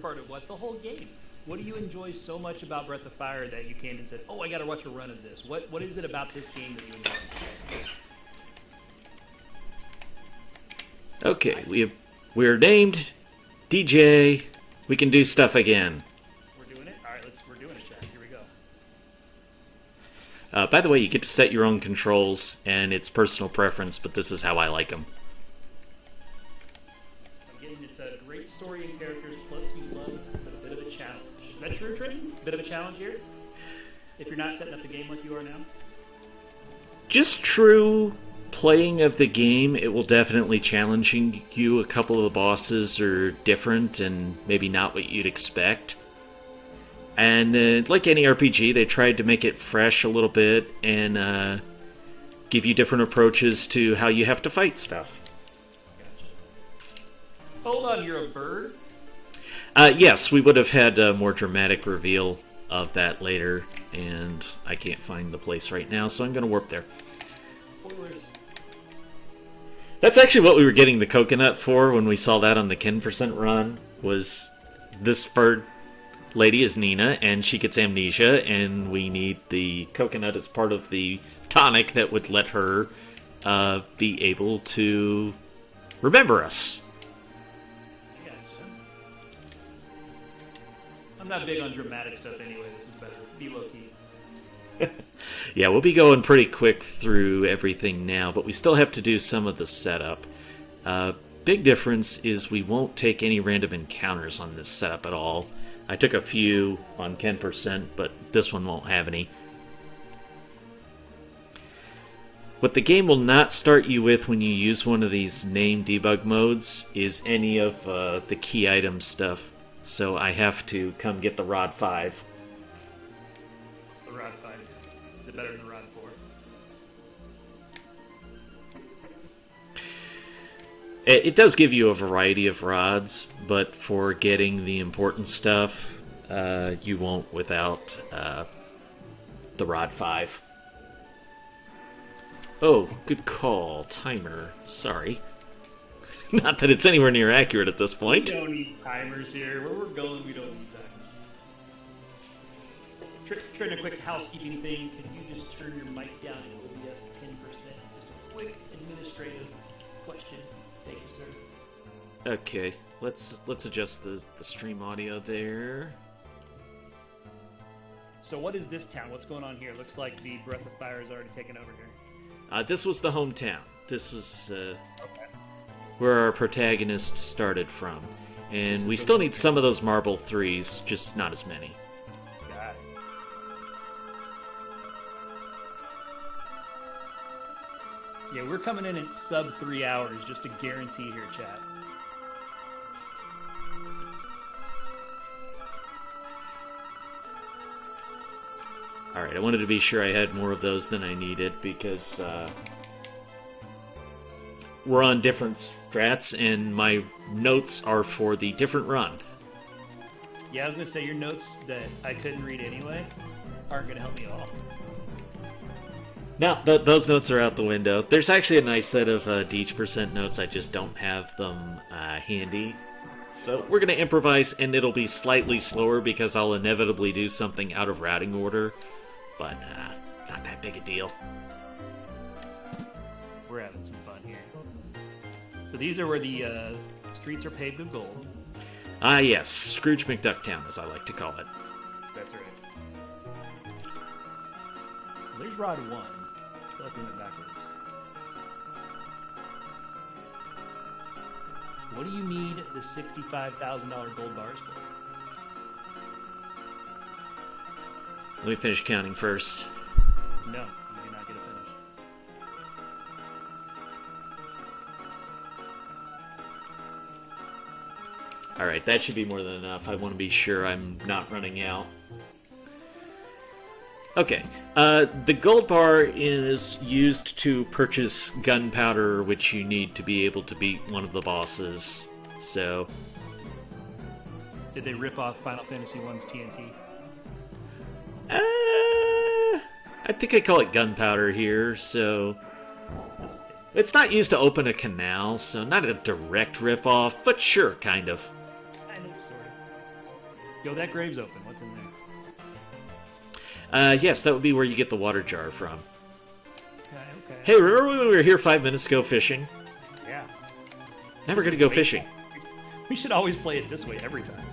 part of what? The whole game. What do you enjoy so much about Breath of Fire that you came and said, oh, I got to watch a run of this? What is it about this game that you enjoy? Okay, we're named DeeJ. We can do stuff again. We're doing it? All right, we're doing it, chat. Here we go. By the way, you get to set your own controls, and it's personal preference, but this is how I like them. Again, it's a great story and characters, plus you love it's a bit of a challenge. Is that true, Trinton? A bit of a challenge here? If you're not setting up the game like you are now? Just true playing of the game, it will definitely challenge you. A couple of the bosses are different and maybe not what you'd expect. And like any RPG, they tried to make it fresh a little bit and give you different approaches to how you have to fight stuff. Gotcha. Hold on, you're a bird? Yes, we would have had a more dramatic reveal of that later, and I can't find the place right now, so I'm going to warp there. Spoilers. That's actually what we were getting the coconut for when we saw that on the 10% run, was this bird lady is Nina, and she gets amnesia, and we need the coconut as part of the tonic that would let her be able to remember us. Gotcha. I'm not big on dramatic stuff anyway. This is better. Be low-key. Yeah, we'll be going pretty quick through everything now, but we still have to do some of the setup. Big difference is we won't take any random encounters on this setup at all. I took a few on 10%, but this one won't have any. What the game will not start you with when you use one of these name debug modes is any of the key item stuff. So I have to come get the Rod 5. What's the Rod 5? Is it better than the Rod 4? It does give you a variety of rods, but for getting the important stuff, you won't without the Rod 5. Oh, good call. Timer. Sorry. Not that it's anywhere near accurate at this point. We don't need timers here. Where we're going, we don't need timers. Trent, a quick housekeeping thing. Can you just turn your mic down in OBS 10%? Just a quick administrative question. Thank you, sir. Okay, let's adjust the stream audio there. So what is this town? What's going on here? Looks like the Breath of Fire is already taken over here. This was the hometown. This was Okay. where our protagonist started from. And we still need some of those marble 3s, just not as many. Got it. Yeah, we're coming in at sub 3 hours, just a guarantee here, chat. Alright, I wanted to be sure I had more of those than I needed, because we're on different strats, and my notes are for the different run. Yeah, I was going to say, your notes that I couldn't read anyway aren't going to help me at all. Now, those notes are out the window. There's actually a nice set of DeeJ% notes, I just don't have them handy. So we're going to improvise, and it'll be slightly slower because I'll inevitably do something out of routing order. But not that big a deal. We're having some fun here. So these are where the streets are paved with gold. Ah, yes. Scrooge McDuck Town, as I like to call it. That's right. Well, there's Rod 1. I feel like we went backwards. What do you need the $65,000 gold bars for? Let me finish counting first. No, you do not get a finish. Alright, that should be more than enough. I want to be sure I'm not running out. Okay, the gold bar is used to purchase gunpowder, which you need to be able to beat one of the bosses. So, Did they rip off Final Fantasy 1's TNT? I think I call it gunpowder here, so it's not used to open a canal, so not a direct rip-off, but sure, kind of. Kind of, sort of. Yo, that grave's open. What's in there? Yes, that would be where you get the water jar from. Okay. Hey, remember when we were here 5 minutes ago fishing? Yeah. Now we're going to go fishing. We should always play it this way every time.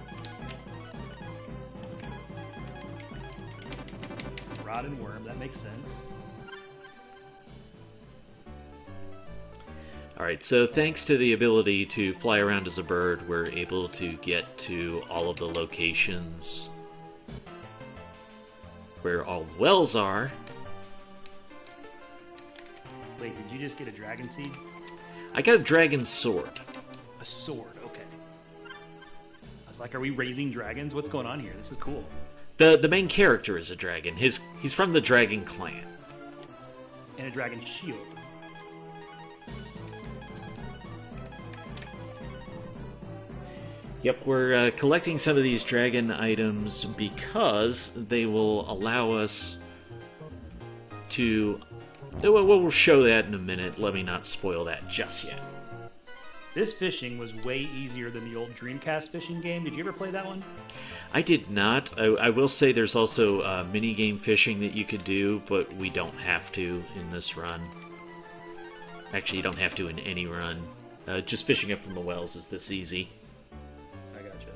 Rod and worm, that makes sense. Alright, so thanks to the ability to fly around as a bird, we're able to get to all of the locations where all the wells are. Wait, did you just get a dragon seed? I got a dragon sword. A sword, okay. I was like, are we raising dragons? What's going on here? This is cool. The main character is a dragon. He's from the dragon clan. And a dragon shield. Yep, we're collecting some of these dragon items because they will allow us to... We'll show that in a minute. Let me not spoil that just yet. This fishing was way easier than the old Dreamcast fishing game. Did you ever play that one? I did not. I will say there's also mini-game fishing that you could do, but we don't have to in this run. Actually, you don't have to in any run. Just fishing up from the wells is this easy. I gotcha.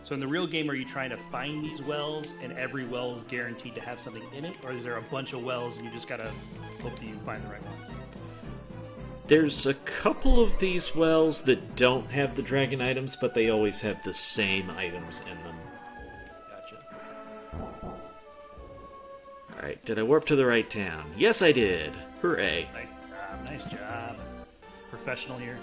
So in the real game, are you trying to find these wells, and every well is guaranteed to have something in it? Or is there a bunch of wells, and you just gotta hope that you find the right ones? There's a couple of these wells that don't have the dragon items, but they always have the same items in them. Gotcha. Alright, did I warp to the right town? Yes, I did. Hooray. Nice job. Professional here.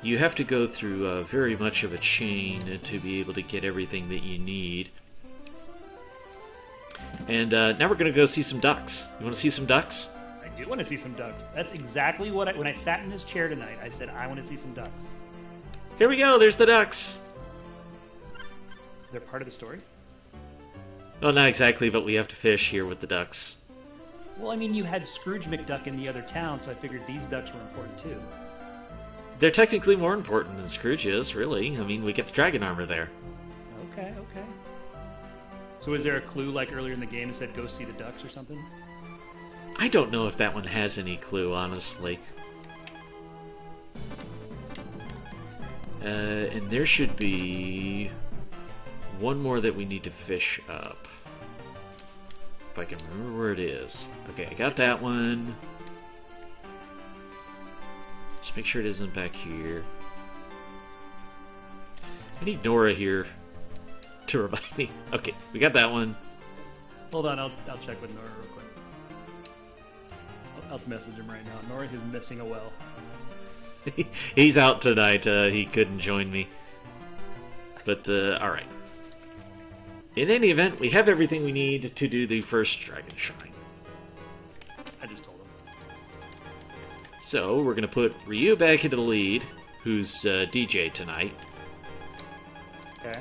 You have to go through very much of a chain to be able to get everything that you need. And now we're going to go see some ducks. You want to see some ducks? I do want to see some ducks. That's exactly what when I sat in this chair tonight, I said, I want to see some ducks. Here we go, there's the ducks. They're part of the story? Well, not exactly, but we have to fish here with the ducks. Well, I mean, you had Scrooge McDuck in the other town, so I figured these ducks were important too. They're technically more important than Scrooge is, really. I mean, we get the dragon armor there. Okay. So is there a clue, like earlier in the game, that said go see the ducks or something? I don't know if that one has any clue, honestly. And there should be one more that we need to fish up. If I can remember where it is. Okay, I got that one. Just make sure it isn't back here. I need Nora here to remind me. Okay, we got that one. Hold on, I'll check with Nora real quick. I'll message him right now. Nora is missing a well. He's out tonight. He couldn't join me. But, alright. In any event, we have everything we need to do the first Dragon Shrine. I just told him. So, we're going to put Ryu back into the lead, who's DeeJ tonight. Okay.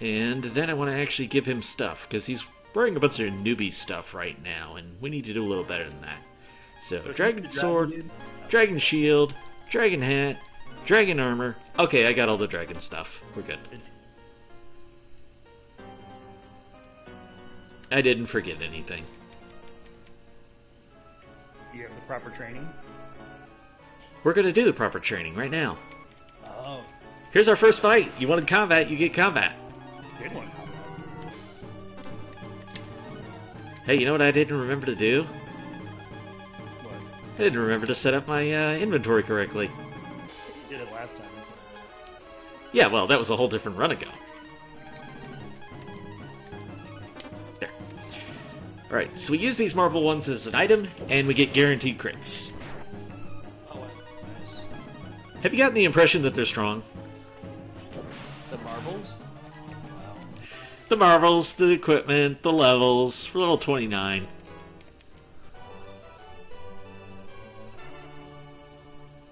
And then I want to actually give him stuff, because he's wearing a bunch of newbie stuff right now, and we need to do a little better than that. So, Dragon Sword, Dragon Shield, Dragon Hat, Dragon Armor. Okay, I got all the dragon stuff. We're good. I didn't forget anything. You have the proper training? We're going to do the proper training right now. Oh. Here's our first fight. You wanted combat, you get combat. Good one. Hey, you know what I didn't remember to do? What? I didn't remember to set up my inventory correctly. You did it last time, that's all. Yeah, well, that was a whole different run ago. There. Alright, so we use these marble ones as an item, and we get guaranteed crits. Oh, nice. Have you gotten the impression that they're strong? The marbles? The marbles, the equipment, the levels, for level 29.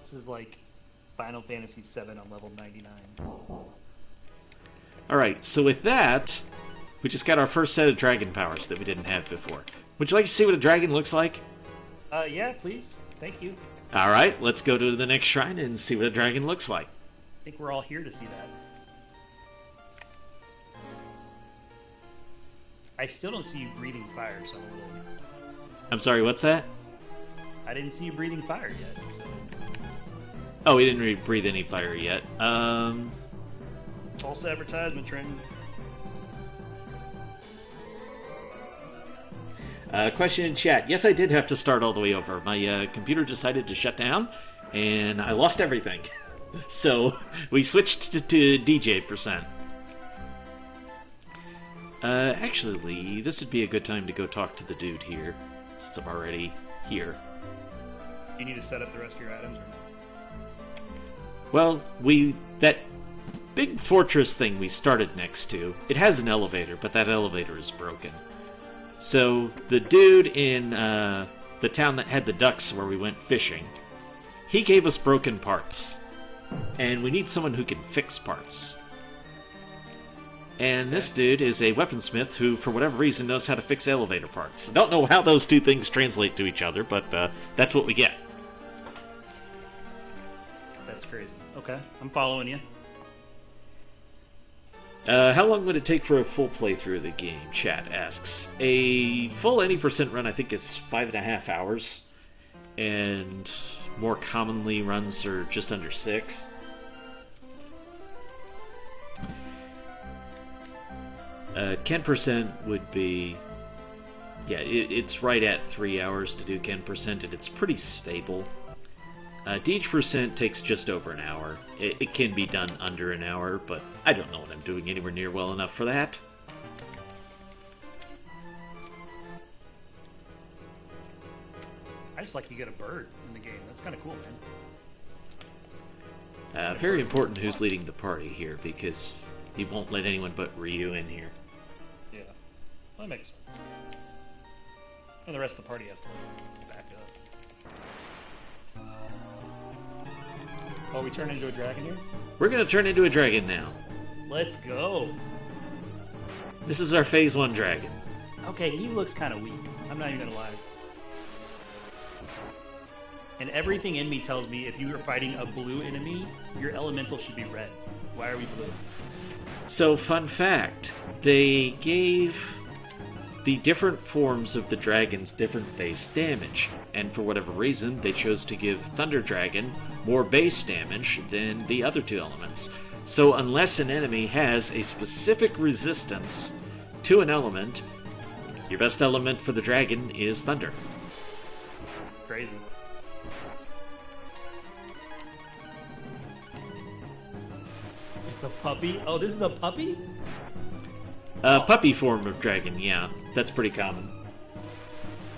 This is like Final Fantasy VII on level 99. Alright, so with that, we just got our first set of dragon powers that we didn't have before. Would you like to see what a dragon looks like? Yeah, please. Thank you. All right, let's go to the next shrine and see what a dragon looks like. I think we're all here to see that. I still don't see you breathing fire, so I'm a little... I'm sorry, what's that? I didn't see you breathing fire yet, so... Oh, we didn't breathe any fire yet. False advertisement, Trenton. Question in chat. Yes, I did have to start all the way over. My computer decided to shut down, and I lost everything. So, we switched to DeeJ %. Actually, this would be a good time to go talk to the dude here, since I'm already here. You need to set up the rest of your items, or not? Well, that big fortress thing we started next to, it has an elevator, but that elevator is broken. So, the dude in the town that had the ducks where we went fishing, he gave us broken parts. And we need someone who can fix parts. And this dude is a weaponsmith who, for whatever reason, knows how to fix elevator parts. I don't know how those two things translate to each other, but that's what we get. That's crazy. Okay, I'm following you. How long would it take for a full playthrough of the game? Chat asks. A full any % run, I think, is 5.5 hours. And more commonly, runs are just under 6. Ken % would be... Yeah, it's right at 3 hours to do Ken %, and it's pretty stable. DeeJ % takes just over an hour. It can be done under an hour, but I don't know what I'm doing anywhere near well enough for that. I just like you get a bird in the game. That's kind of cool, man. Very important who's leading the party here, because he won't let anyone but Ryu in here. Yeah, that makes sense. And the rest of the party has to back up. Oh, we turn into a dragon here? We're going to turn into a dragon now. Let's go. This is our Phase 1 dragon. Okay, he looks kind of weak. I'm not even going to lie. And everything in me tells me if you are fighting a blue enemy, your elemental should be red. Why are we blue? So, fun fact, they gave the different forms of the dragons different base damage, and for whatever reason, they chose to give Thunder Dragon more base damage than the other two elements. So unless an enemy has a specific resistance to an element, your best element for the dragon is Thunder. Crazy. It's a puppy? Oh, this is a puppy? Puppy form of dragon, yeah. That's pretty common.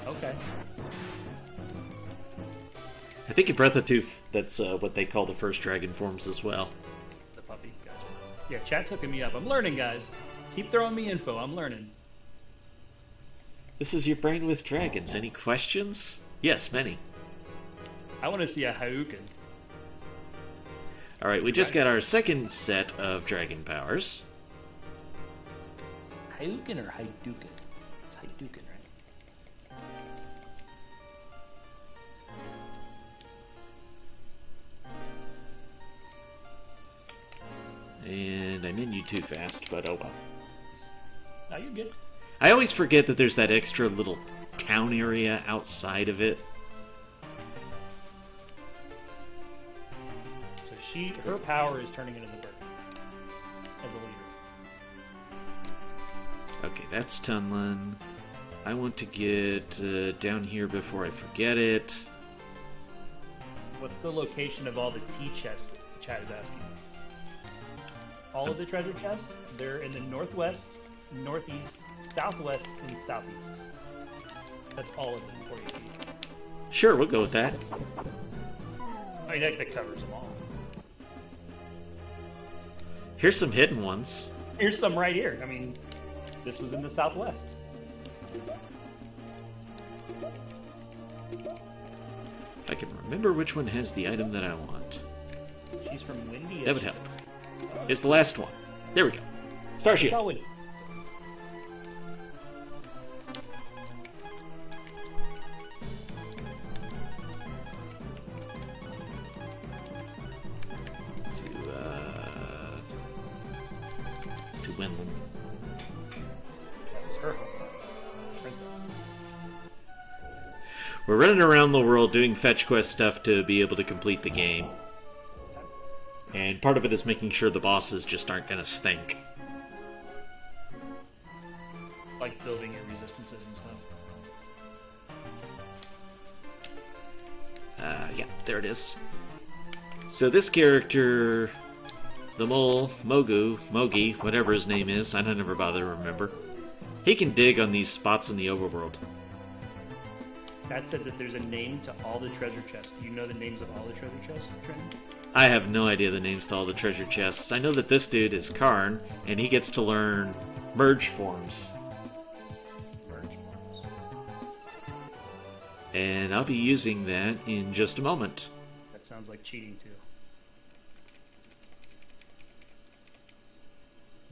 Okay. I think in Breath of Tooth, that's what they call the first dragon forms as well. The puppy, gotcha. Yeah, chat's hooking me up. I'm learning, guys. Keep throwing me info. I'm learning. This is your brain with dragons. Any questions? Yes, many. I want to see a Hadouken. Alright, we just got our second set of dragon powers. Hadouken or Hadouken? It's Hadouken, right? And I menu too fast, but oh well. No, you're good. I always forget that there's that extra little town area outside of it. So her power is turning into the bird as a leader. Okay, that's Tunlin. I want to get down here before I forget it. What's the location of all the tea chests the chat is asking? All of the treasure chests, they're in the northwest, northeast, southwest, and southeast. That's all of them for you. Sure, we'll go with that. I mean, that covers them all. Here's some hidden ones. Here's some right here. I mean, this was in the southwest. If I can remember which one has the item that I want. She's from Windy. That would help. It's the last one. There we go. Starship. It's all Windy. to Winland. That was her hometown. Princess. We're running around the world doing fetch quest stuff to be able to complete the game. And part of it is making sure the bosses just aren't going to stink. Like building your resistances and stuff. Yeah, there it is. So this character, the mole, Mogi, whatever his name is, I don't ever bother to remember. He can dig on these spots in the overworld. That said that there's a name to all the treasure chests. Do you know the names of all the treasure chests, Trenton? I have no idea the names to all the treasure chests. I know that this dude is Karn, and he gets to learn merge forms. And I'll be using that in just a moment. That sounds like cheating, too.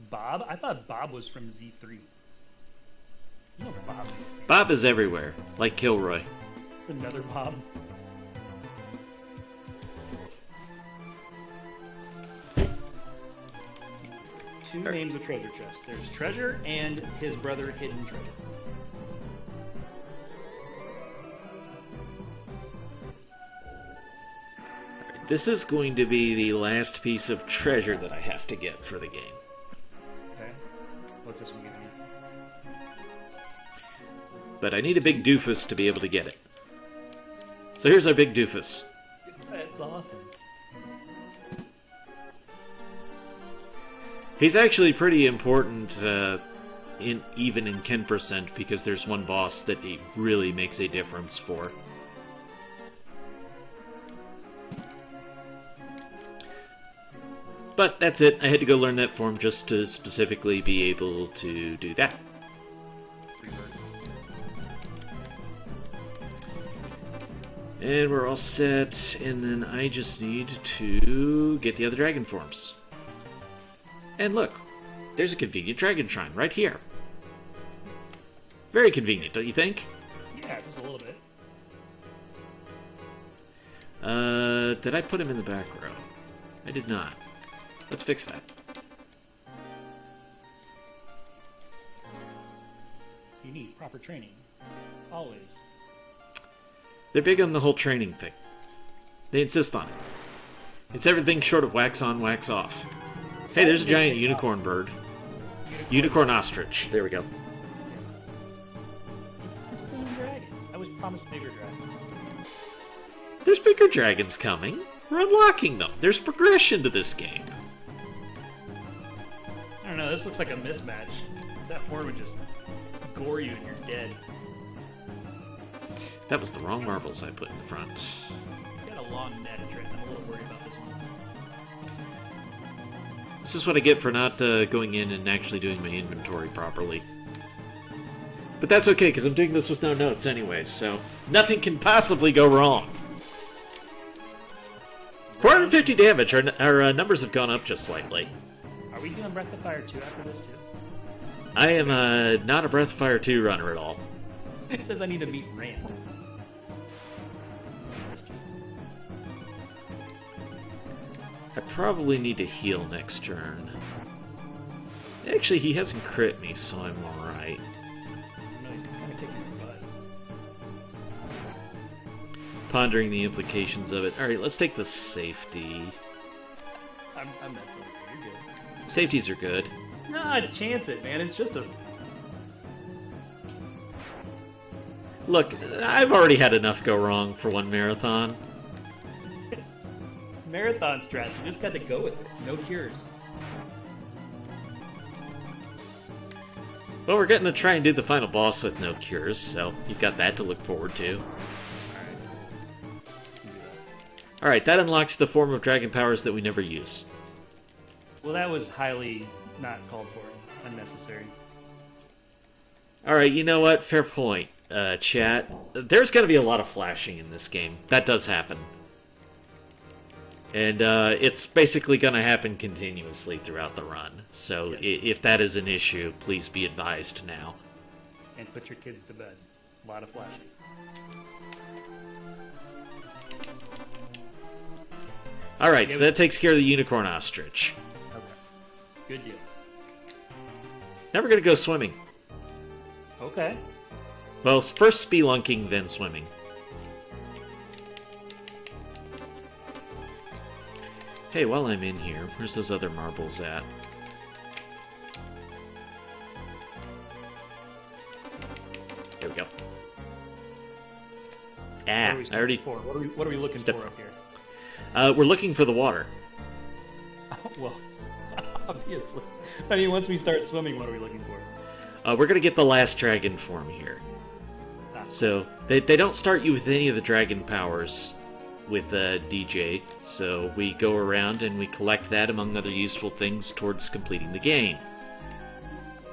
Bob? I thought Bob was from Z3. You know Bob in this game. Bob is everywhere, like Kilroy. Another Bob. Two names of treasure chests. There's Treasure and his brother, Hidden Treasure. This is going to be the last piece of treasure that I have to get for the game. Okay. What's this one giving you? But I need a big doofus to be able to get it. So here's our big doofus. That's awesome. He's actually pretty important, even in 10%, because there's one boss that he really makes a difference for. But that's it. I had to go learn that form just to specifically be able to do that. And we're all set, and then I just need to get the other dragon forms. And look, there's a convenient dragon shrine right here. Very convenient, don't you think? Yeah, just a little bit. Did I put him in the back row? I did not. Let's fix that. You need proper training. Always. They're big on the whole training thing. They insist on it. It's everything short of wax on, wax off. Hey, there's a giant unicorn bird. Unicorn ostrich. There we go. It's the same dragon. I was promised bigger dragons. There's bigger dragons coming. We're unlocking them. There's progression to this game. I don't know, this looks like a mismatch. That horn would just gore you and you're dead. That was the wrong marbles I put in the front. It's got a long neck, Trenton. I'm a little worried about this one. This is what I get for not going in and actually doing my inventory properly. But that's okay, because I'm doing this with no notes anyway, so nothing can possibly go wrong. 450 damage. Our numbers have gone up just slightly. Are we doing Breath of Fire 2 after this, too? I am not a Breath of Fire 2 runner at all. It says I need to meet Rand. I probably need to heal next turn. Actually, he hasn't crit me, so I'm alright. No, he's kind of kicking your butt. Pondering the implications of it. Alright, let's take the safety. I'm messing with you. You're good. Safeties are good. Nah, chance it, man. It's just a... Look, I've already had enough go wrong for one marathon. marathon strats. You just got to go with it. No cures. Well, we're getting to try and do the final boss with no cures, so you've got that to look forward to. Alright, that unlocks the form of dragon powers that we never use. Well, that was highly not called for. Unnecessary. Alright, you know what? Fair point, chat. There's going to be a lot of flashing in this game. That does happen. And it's basically going to happen continuously throughout the run. So if that is an issue, please be advised now. And put your kids to bed. A lot of flashing. Alright, so that takes care of the unicorn ostrich. Okay. Good deal. Now we're gonna go swimming. Okay. Well, first spelunking, then swimming. Hey, while I'm in here, where's those other marbles at? There we go. Ah, I already... What are we looking for up here? We're looking for the water. Well, obviously. I mean, once we start swimming, what are we looking for? We're gonna get the last dragon form here. So, they don't start you with any of the dragon powers with DeeJ, so we go around and we collect that among other useful things towards completing the game.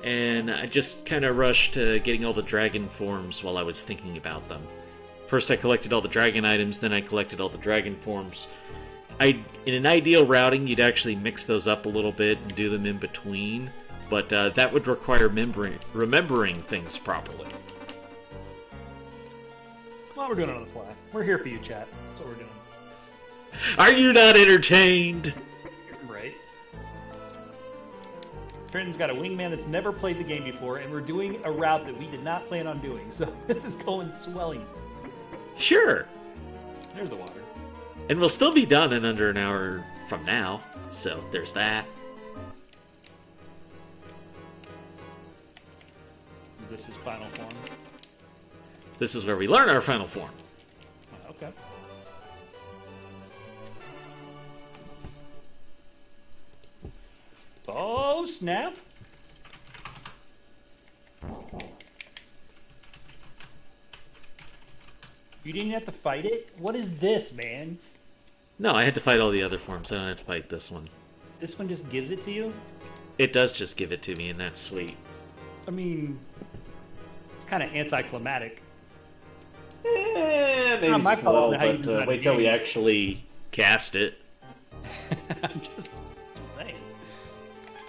And I just kind of rushed getting all the dragon forms while I was thinking about them. First I collected all the dragon items, then I collected all the dragon forms. In an ideal routing, you'd actually mix those up a little bit and do them in between, but that would require remembering things properly. Well, we're doing it on the fly. We're here for you, chat. That's what we're doing. Are you not entertained? Right. Trenton's got a wingman that's never played the game before, and we're doing a route that we did not plan on doing, so this is going swelling. Sure. There's the water. And we'll still be done in under an hour from now, so there's that. Is this his final form? This is where we learn our final form. Oh, okay. Oh, snap! You didn't have to fight it? What is this, man? No, I had to fight all the other forms. I don't have to fight this one. This one just gives it to you? It does just give it to me, and that's sweet. I mean, it's kind of anticlimactic. Maybe Not my just a fault, little, how you but do that wait till we game. actually cast it. I'm just saying.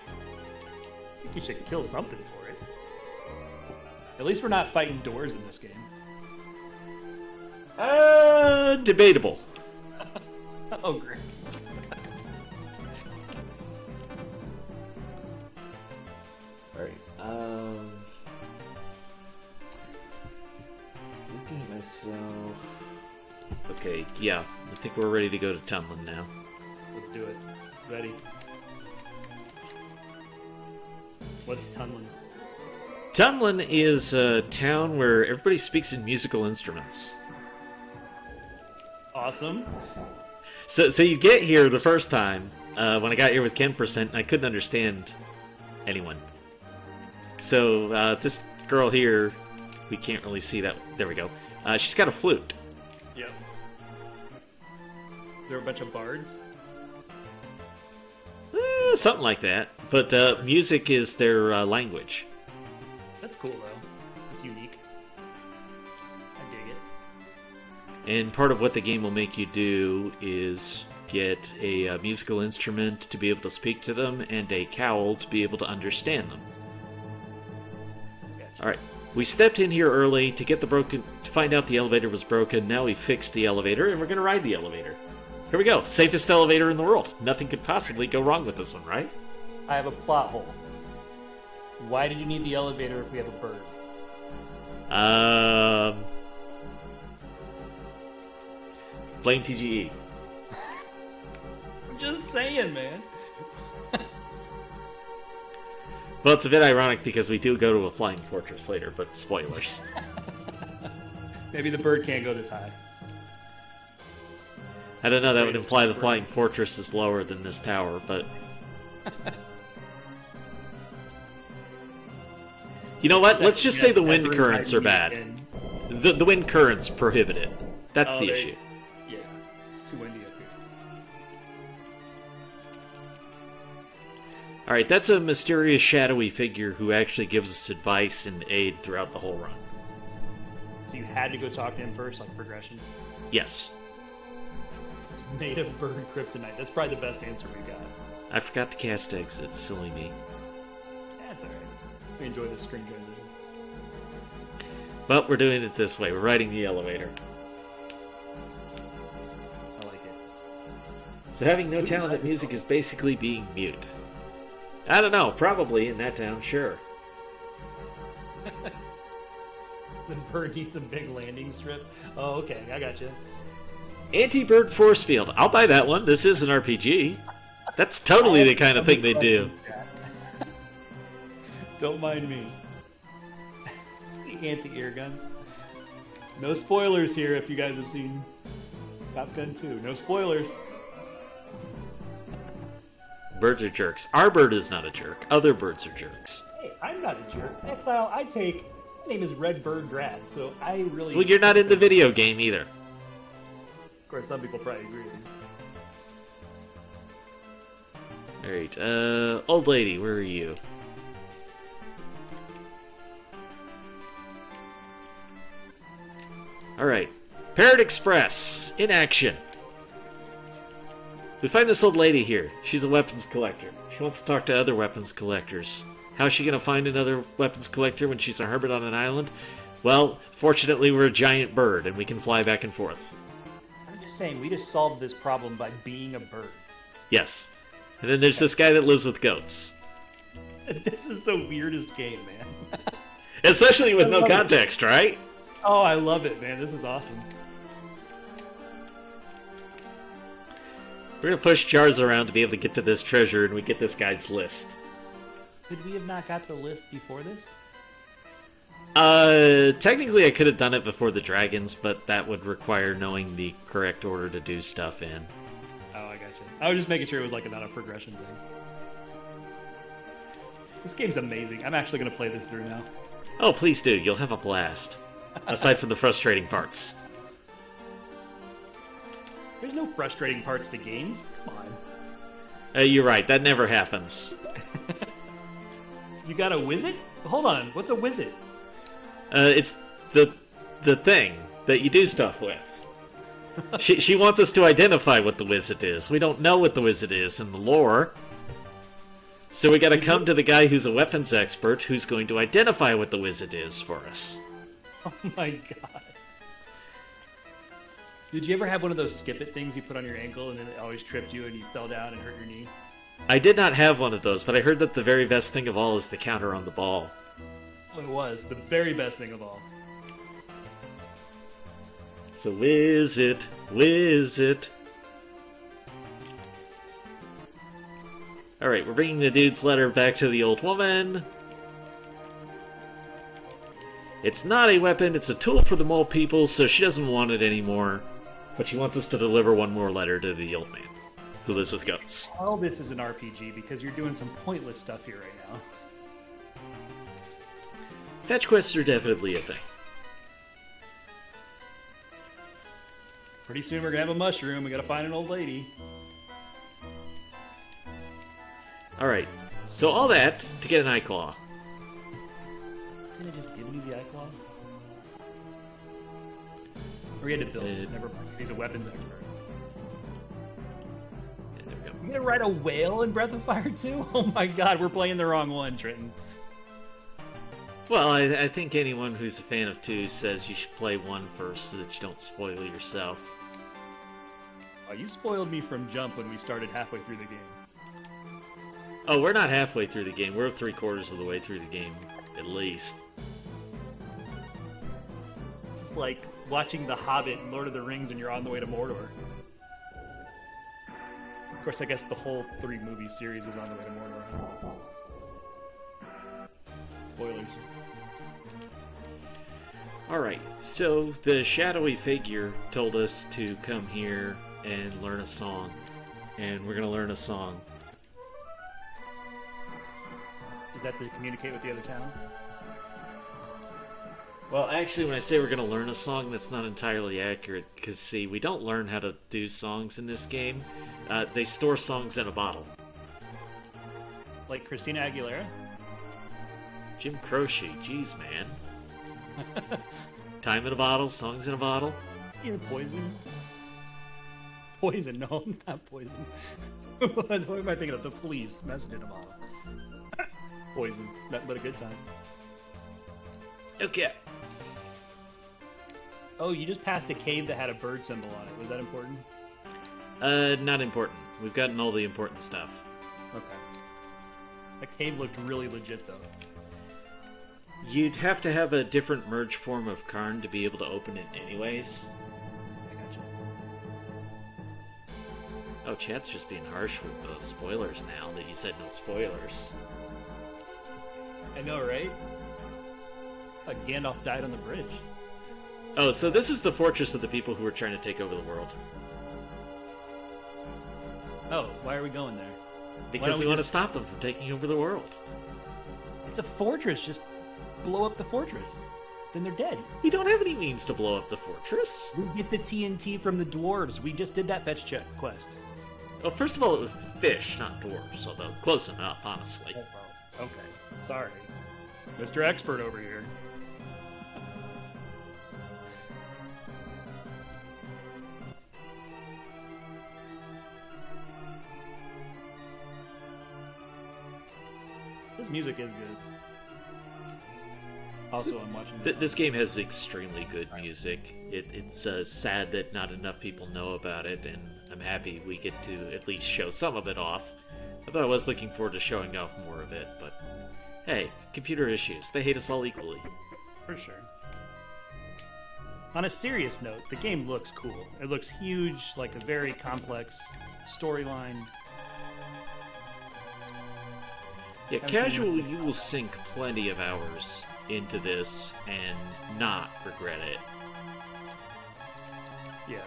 I think you should kill something for it. At least we're not fighting doors in this game. Debatable. Oh, great. Alright, looking at myself... Okay, yeah, I think we're ready to go to Tunlin now. Let's do it. Ready. What's Tunlin? Tunlin is a town where everybody speaks in musical instruments. Awesome. So you get here the first time, when I got here with Ken%, I couldn't understand anyone. So this girl here, we can't really see that. There we go. She's got a flute. Yep. There are a bunch of bards. Something like that. But music is their language. That's cool, though. It's unique. I dig it. And part of what the game will make you do is get a musical instrument to be able to speak to them and a cowl to be able to understand them. Gotcha. Alright, we stepped in here early to find out the elevator was broken. Now we fixed the elevator and we're going to ride the elevator. Here we go. Safest elevator in the world. Nothing could possibly go wrong with this one, right? I have a plot hole. Why did you need the elevator if we have a bird? Blame TGE. I'm just saying, man. Well, it's a bit ironic because we do go to a flying fortress later, but spoilers. Maybe the bird can't go this high. I don't know, that would imply the flying fortress is lower than this tower, but... You know what? Let's just say the wind currents are bad. The wind currents prohibit it. That's the issue. Yeah, it's too windy up here. Alright, that's a mysterious shadowy figure who actually gives us advice and aid throughout the whole run. So you had to go talk to him first, like progression? Yes. It's made of bird kryptonite. That's probably the best answer we got. I forgot to cast exit. Silly me. That's alright. We enjoy this screen transition. But we're doing it this way. We're riding the elevator. I like it. So having no talent at music is basically being mute. I don't know. Probably in that town, sure. The bird needs a big landing strip. Oh, okay, I got you. Anti-bird force field. I'll buy that one. This is an RPG. That's totally the kind of thing they do. Don't mind me. The anti-air guns. No spoilers here if you guys have seen Top Gun 2. No spoilers. Birds are jerks. Our bird is not a jerk. Other birds are jerks. Hey, I'm not a jerk. Exile, my name is Red Bird Grad, so I really... Well, you're not in the video game either. Of course, some people probably agree with me. Alright, old lady, where are you? Alright. Parrot Express, in action. We find this old lady here. She's a weapons collector. She wants to talk to other weapons collectors. How's she gonna find another weapons collector when she's a hermit on an island? Well, fortunately we're a giant bird, and we can fly back and forth. I'm just saying, we just solved this problem by being a bird. Yes. And then there's this guy that lives with goats. This is the weirdest game, man. Especially with no context, right? Oh, I love it, man. This is awesome. We're gonna push jars around to be able to get to this treasure, and we get this guy's list. Could we have not got the list before this? Technically I could have done it before the dragons, but that would require knowing the correct order to do stuff in. Oh, I gotcha. I was just making sure it was like not a progression thing. This game's amazing. I'm actually going to play this through now. Oh, please do. You'll have a blast. Aside from the frustrating parts. There's no frustrating parts to games. Come on. You're right. That never happens. You got a wizard? Hold on. What's a wizard? It's the thing that you do stuff with. She wants us to identify what the wizard is. We don't know what the wizard is in the lore. So we gotta come to the guy who's a weapons expert who's going to identify what the wizard is for us. Oh my god. Did you ever have one of those skip-it things you put on your ankle and then it always tripped you and you fell down and hurt your knee? I did not have one of those, but I heard that the very best thing of all is the counter on the ball. Oh, it was. The very best thing of all. So wizard, wizard. Alright, we're bringing the dude's letter back to the old woman. It's not a weapon, it's a tool for the mole people, so she doesn't want it anymore. But she wants us to deliver one more letter to the old man, who lives with goats. Well, this is an RPG, because you're doing some pointless stuff here right now. Fetch quests are definitely a thing. Pretty soon we're gonna have a mushroom, we gotta find an old lady. Alright, so all that to get an eye claw. Couldn't I just given you the eye claw? Or we had to build it. Never mind. He's a weapons expert. Yeah, there we go. You gonna ride a whale in Breath of Fire 2? Oh my god, we're playing the wrong one, Trenton. Well, I think anyone who's a fan of 2 says you should play 1 first so that you don't spoil yourself. Oh, you spoiled me from jump when we started halfway through the game. Oh, we're not halfway through the game. We're 3/4 of the way through the game, at least. This is like watching The Hobbit and Lord of the Rings and you're on the way to Mordor. Of course, I guess the whole 3-movie series is on the way to Mordor. Spoilers. Alright, so the shadowy figure told us to come here and learn a song. And we're gonna learn a song. Is that to communicate with the other town? Well, actually, when I say we're going to learn a song, that's not entirely accurate, because, see, we don't learn how to do songs in this game. They store songs in a bottle. Like Christina Aguilera? Jim Croce, jeez, man. Time in a bottle, songs in a bottle. You're poison. Poison, no, it's not poison. What am I thinking of? The Police, message in a bottle. Poison, nothing but a good time. Okay. Oh, you just passed a cave that had a bird symbol on it. Was that important? Not important. We've gotten all the important stuff. Okay. That cave looked really legit, though. You'd have to have a different merge form of Karn to be able to open it anyways. Gotcha. Oh, chat's just being harsh with the spoilers now that you said no spoilers. I know, right? Gandalf died on the bridge. Oh, so this is the fortress of the people who are trying to take over the world. Oh, why are we going there? Because we want to stop them from taking over the world. It's a fortress. Just blow up the fortress. Then they're dead. We don't have any means to blow up the fortress. We get the TNT from the dwarves. We just did that fetch check quest. Well, first of all, it was fish, not dwarves, although close enough, honestly. Oh, okay. Sorry. Mr. Expert over here. This music is good. Also, I'm watching this game has extremely good music. It's sad that not enough people know about it, and I'm happy we get to at least show some of it off. Although I was looking forward to showing off more of it, but hey, computer issues. They hate us all equally. For sure. On a serious note, the game looks cool. It looks huge, like a very complex storyline. Yeah, casually you will sink plenty of hours into this and not regret it. Yeah.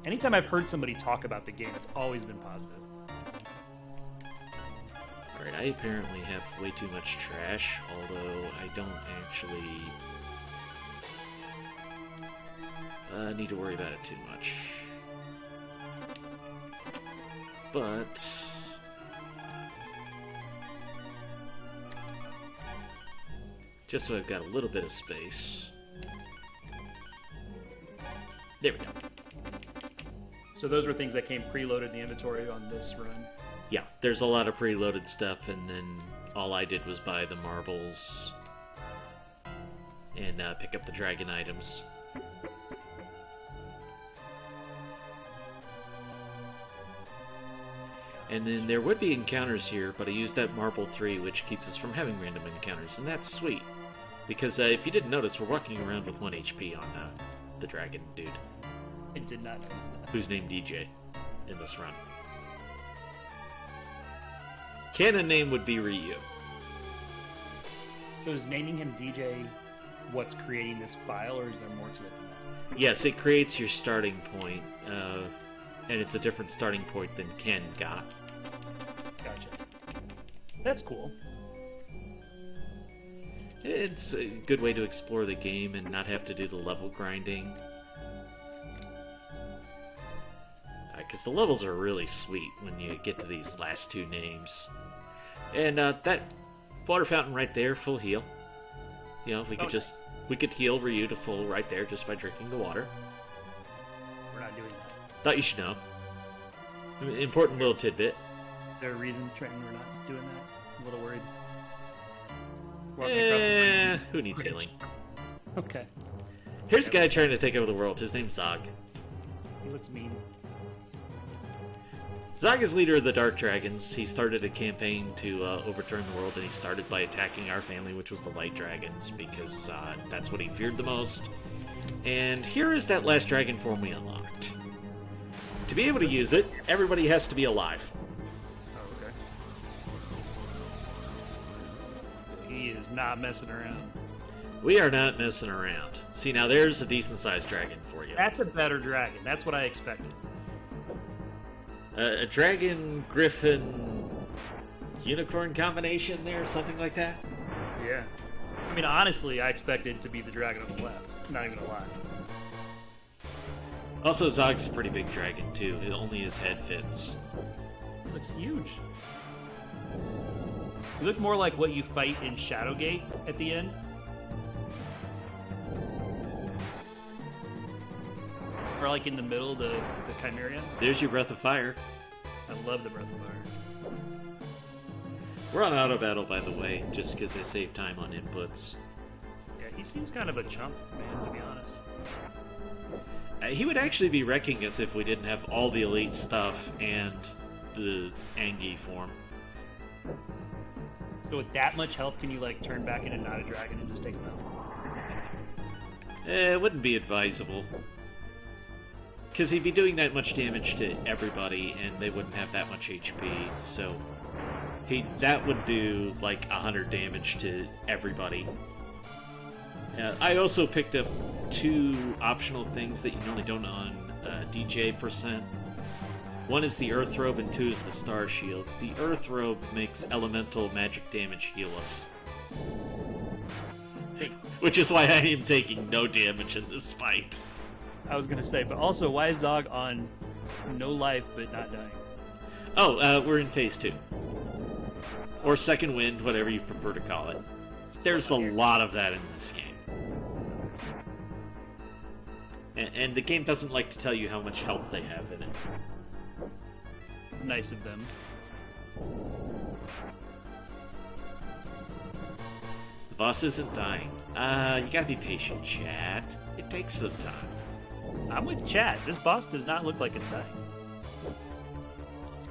Anytime I've heard somebody talk about the game, it's always been positive. Alright, I apparently have way too much trash, although I don't actually need to worry about it too much. But just so I've got a little bit of space. There we go. So those were things that came preloaded in the inventory on this run? Yeah, there's a lot of preloaded stuff, and then all I did was buy the marbles and pick up the dragon items. And then there would be encounters here, but I used that marble 3, which keeps us from having random encounters, and that's sweet. Because if you didn't notice, we're walking around with 1 HP on the dragon dude. I did not notice that. Who's named DeeJ in this run. Canon name would be Ryu. So is naming him DeeJ what's creating this file, or is there more to it than that? Yes, it creates your starting point, and it's a different starting point than Ken got. Gotcha. That's cool. It's a good way to explore the game and not have to do the level grinding. Because the levels are really sweet when you get to these last 2 names. And that water fountain right there, full heal. You know, if we could we could heal Ryu to full right there just by drinking the water. We're not doing that. Thought you should know. Important little tidbit. Is there a reason, Trenton, we're not doing that? I'm a little worried. Who needs healing? Okay. Here's a guy trying to take over the world. His name's Zog. He looks mean. Zog is leader of the Dark Dragons. He started a campaign to overturn the world, and he started by attacking our family, which was the Light Dragons, because that's what he feared the most. And here is that last dragon form we unlocked. To be able to use it, everybody has to be alive. Oh, okay. He is not messing around. We are not messing around. See, now there's a decent-sized dragon for you. That's a better dragon. That's what I expected. A dragon, griffin, unicorn combination there, something like that? Yeah. I mean, honestly, I expected to be the dragon on the left. Not even gonna lie. Also, Zog's a pretty big dragon, too. Only his head fits. It looks huge. You look more like what you fight in Shadowgate at the end. Or like in the middle, the Chimera. There's your Breath of Fire. I love the Breath of Fire. We're on auto battle, by the way, just because I save time on inputs. Yeah, he seems kind of a chump, man, to be honest. He would actually be wrecking us if we didn't have all the elite stuff and the Angie form. So with that much health, can you like turn back into not a dragon and just take them out? It wouldn't be advisable. Because he'd be doing that much damage to everybody, and they wouldn't have that much HP, so... that would do, like, 100 damage to everybody. I also picked up 2 optional things that you normally don't on DeeJ %. One is the Earth Robe, and 2 is the Star Shield. The Earth Robe makes elemental magic damage heal us. Which is why I am taking no damage in this fight. I was gonna say, but also, why is Zog on no life but not dying? Oh, we're in Phase 2. Or Second Wind, whatever you prefer to call it. There's a lot of that in this game. And the game doesn't like to tell you how much health they have in it. Nice of them. The boss isn't dying. You gotta be patient, chat. It takes some time. I'm with Chad. This boss does not look like it's dying.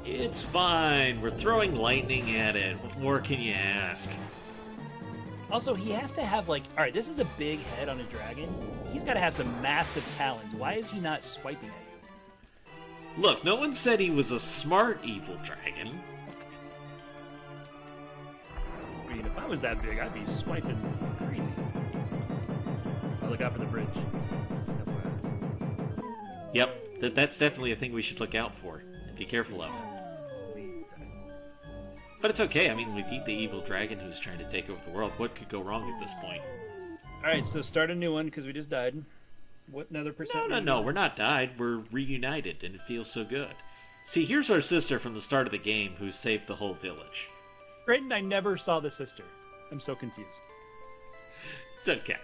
It's fine. We're throwing lightning at it. What more can you ask? Also, he has to have, like... Alright, this is a big head on a dragon. He's got to have some massive talons. Why is he not swiping at you? Look, no one said he was a smart evil dragon. I mean, if I was that big, I'd be swiping crazy. Oh, look out for the bridge. Yep, that's definitely a thing we should look out for and be careful of. But it's okay, I mean, we beat the evil dragon who's trying to take over the world. What could go wrong at this point? Alright, so start a new one, because we just died. What another percent? No, we're not died. We're reunited, and it feels so good. See, here's our sister from the start of the game who saved the whole village. Trenton, I never saw the sister. I'm so confused. It's okay.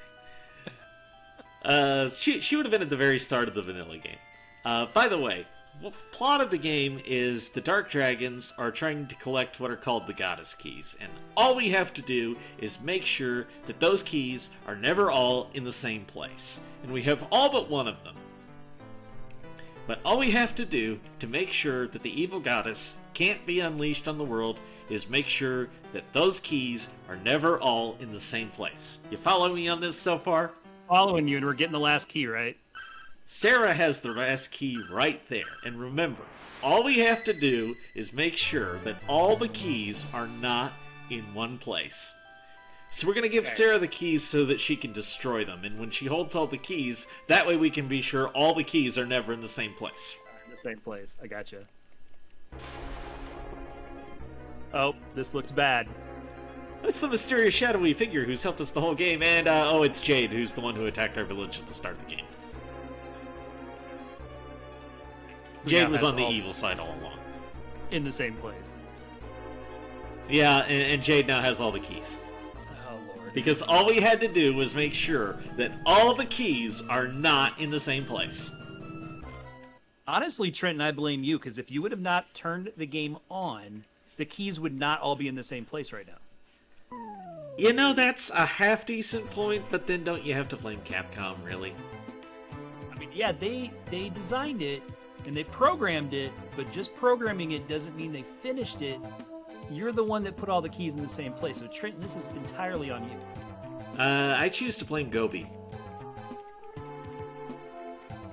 She would have been at the very start of the vanilla game. By the way, the plot of the game is the Dark Dragons are trying to collect what are called the Goddess Keys, and all we have to do is make sure that those keys are never all in the same place. And we have all but one of them. But all we have to do to make sure that the evil goddess can't be unleashed on the world is make sure that those keys are never all in the same place. You follow me on this so far? Following you, and we're getting the last key, right? Sarah has the last key right there. And remember, all we have to do is make sure that all the keys are not in one place. So we're going to give Sarah the keys so that she can destroy them. And when she holds all the keys, that way we can be sure all the keys are never in the same place. In the same place. I gotcha. Oh, this looks bad. It's the mysterious shadowy figure who's helped us the whole game. And, it's Jade, who's the one who attacked our village at the start of the game. Jade was on the evil side all along. In the same place. Yeah, and Jade now has all the keys. Because all we had to do was make sure that all the keys are not in the same place. Honestly, Trenton, I blame you, because if you would have not turned the game on, the keys would not all be in the same place right now. You know, that's a half-decent point, but then don't you have to blame Capcom, really? I mean, yeah, they designed it, and they programmed it, but just programming it doesn't mean they finished it. You're the one that put all the keys in the same place. So, Trenton, this is entirely on you. I choose to blame Gobi.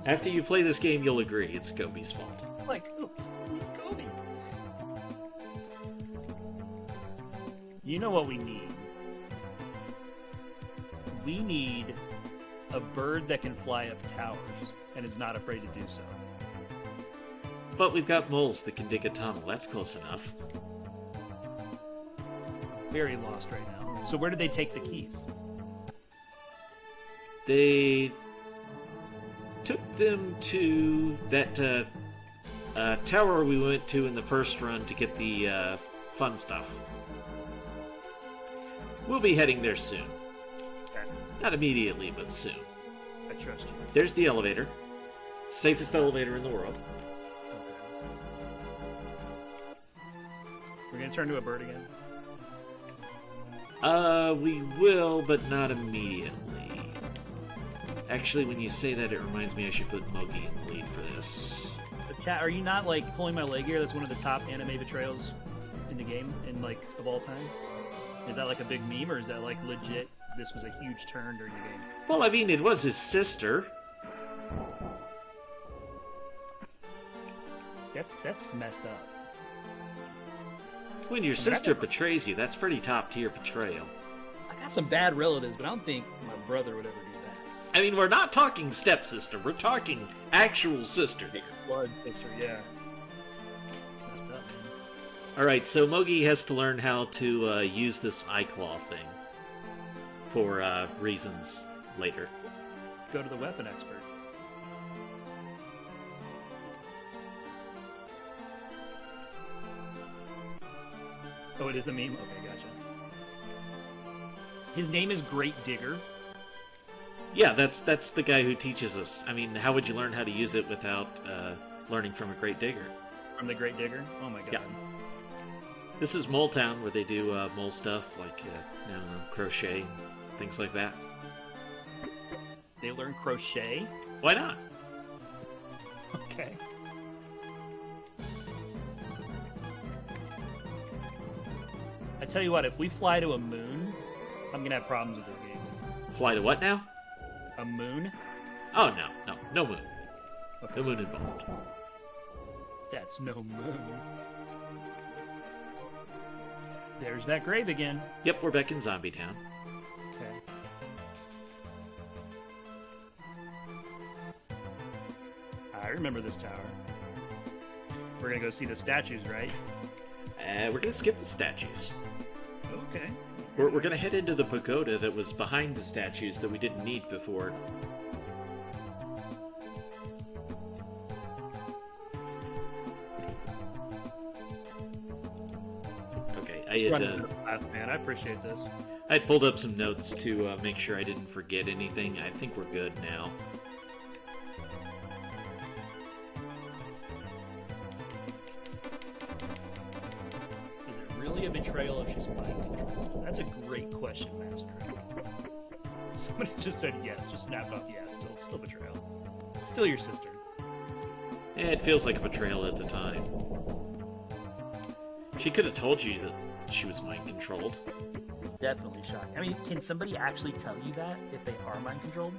After you play this game, you'll agree it's Gobi's fault. Like, who's Gobi? You know what we need? We need a bird that can fly up towers and is not afraid to do so. But we've got moles that can dig a tunnel. That's close enough. Very lost right now. So where did they take the keys? They took them to that tower we went to in the first run to get the fun stuff. We'll be heading there soon. Okay. Not immediately, but soon. I trust you. There's the elevator. Safest elevator in the world. Okay. We're gonna turn to a bird again? We will, but not immediately. Actually, when you say that, it reminds me I should put Mogi in the lead for this. But Cat, are you not, like, pulling my leg here? That's one of the top anime betrayals in the game, of all time? Is that like a big meme, or is that like legit? This was a huge turn during the game. Well, I mean, it was his sister. That's messed up. When your sister betrays you, that's pretty top-tier betrayal. I got some bad relatives, but I don't think my brother would ever do that. I mean, we're not talking stepsister. We're talking actual sister here. Blood sister, yeah. Messed up, man. Alright, so Mogi has to learn how to use this eye claw thing. For reasons later. Let's go to the weapon expert. Oh, it is a meme? Okay, gotcha. His name is Great Digger. Yeah, that's the guy who teaches us. I mean, how would you learn how to use it without learning from a Great Digger? From the Great Digger? Oh my god. Yeah. This is Mole Town, where they do mole stuff, like, I don't know, crochet, things like that. They learn crochet? Why not? Okay. I tell you what, if we fly to a moon, I'm gonna have problems with this game. Fly to what now? A moon? Oh, no moon. Okay. No moon involved. That's no moon. There's that grave again. Yep, we're back in Zombie Town. Okay. I remember this tower. We're gonna go see the statues, right? We're gonna skip the statues. Okay. We're gonna head into the pagoda that was behind the statues that we didn't need before. Okay, man, I appreciate this. I pulled up some notes to make sure I didn't forget anything. I think we're good now. Is it really a betrayal if she's mind controlled? That's a great question, Master. Somebody's just said yes, just snapped off yes. Still betrayal. Still your sister. Yeah, it feels like a betrayal at the time. She could have told you that she was mind controlled. Definitely shocking. I mean, can somebody actually tell you that if they are mind controlled?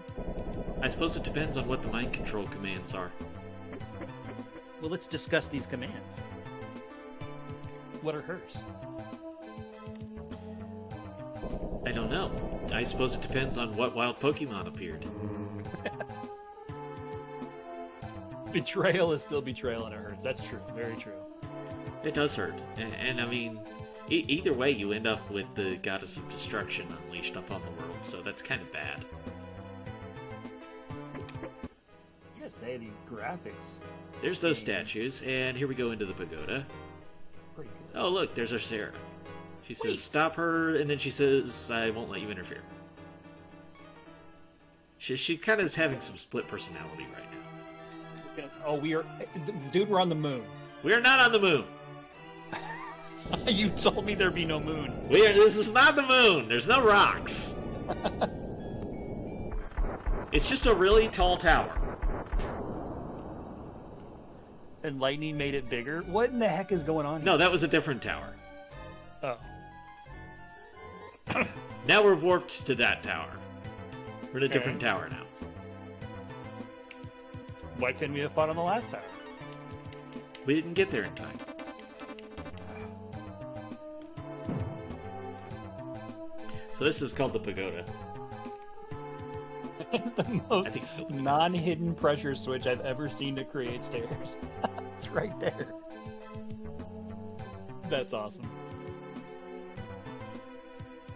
I suppose it depends on what the mind control commands are. Well, let's discuss these commands. What are hers? I don't know. I suppose it depends on what wild Pokemon appeared. Betrayal is still betrayal and it hurts. That's true. Very true. It does hurt. And I mean, either way, you end up with the Goddess of Destruction unleashed upon the world, so that's kind of bad. I gotta say, the graphics... There's those statues, and here we go into the pagoda. Pretty good. Oh, look, there's our Sarah. She says, stop her, and then she says, I won't let you interfere. She kind of is having some split personality right now. Oh, we are... Dude, we're on the moon. We are not on the moon. You told me there'd be no moon. This is not the moon. There's no rocks. It's just a really tall tower. And lightning made it bigger? What in the heck is going on here? No, that was a different tower. Oh. Now we're warped to that tower. We're in a different tower now. Why couldn't we have fought on the last tower? We didn't get there in time. So this is called the pagoda. It's the most non-hidden pressure switch I've ever seen to create stairs. It's right there. That's awesome.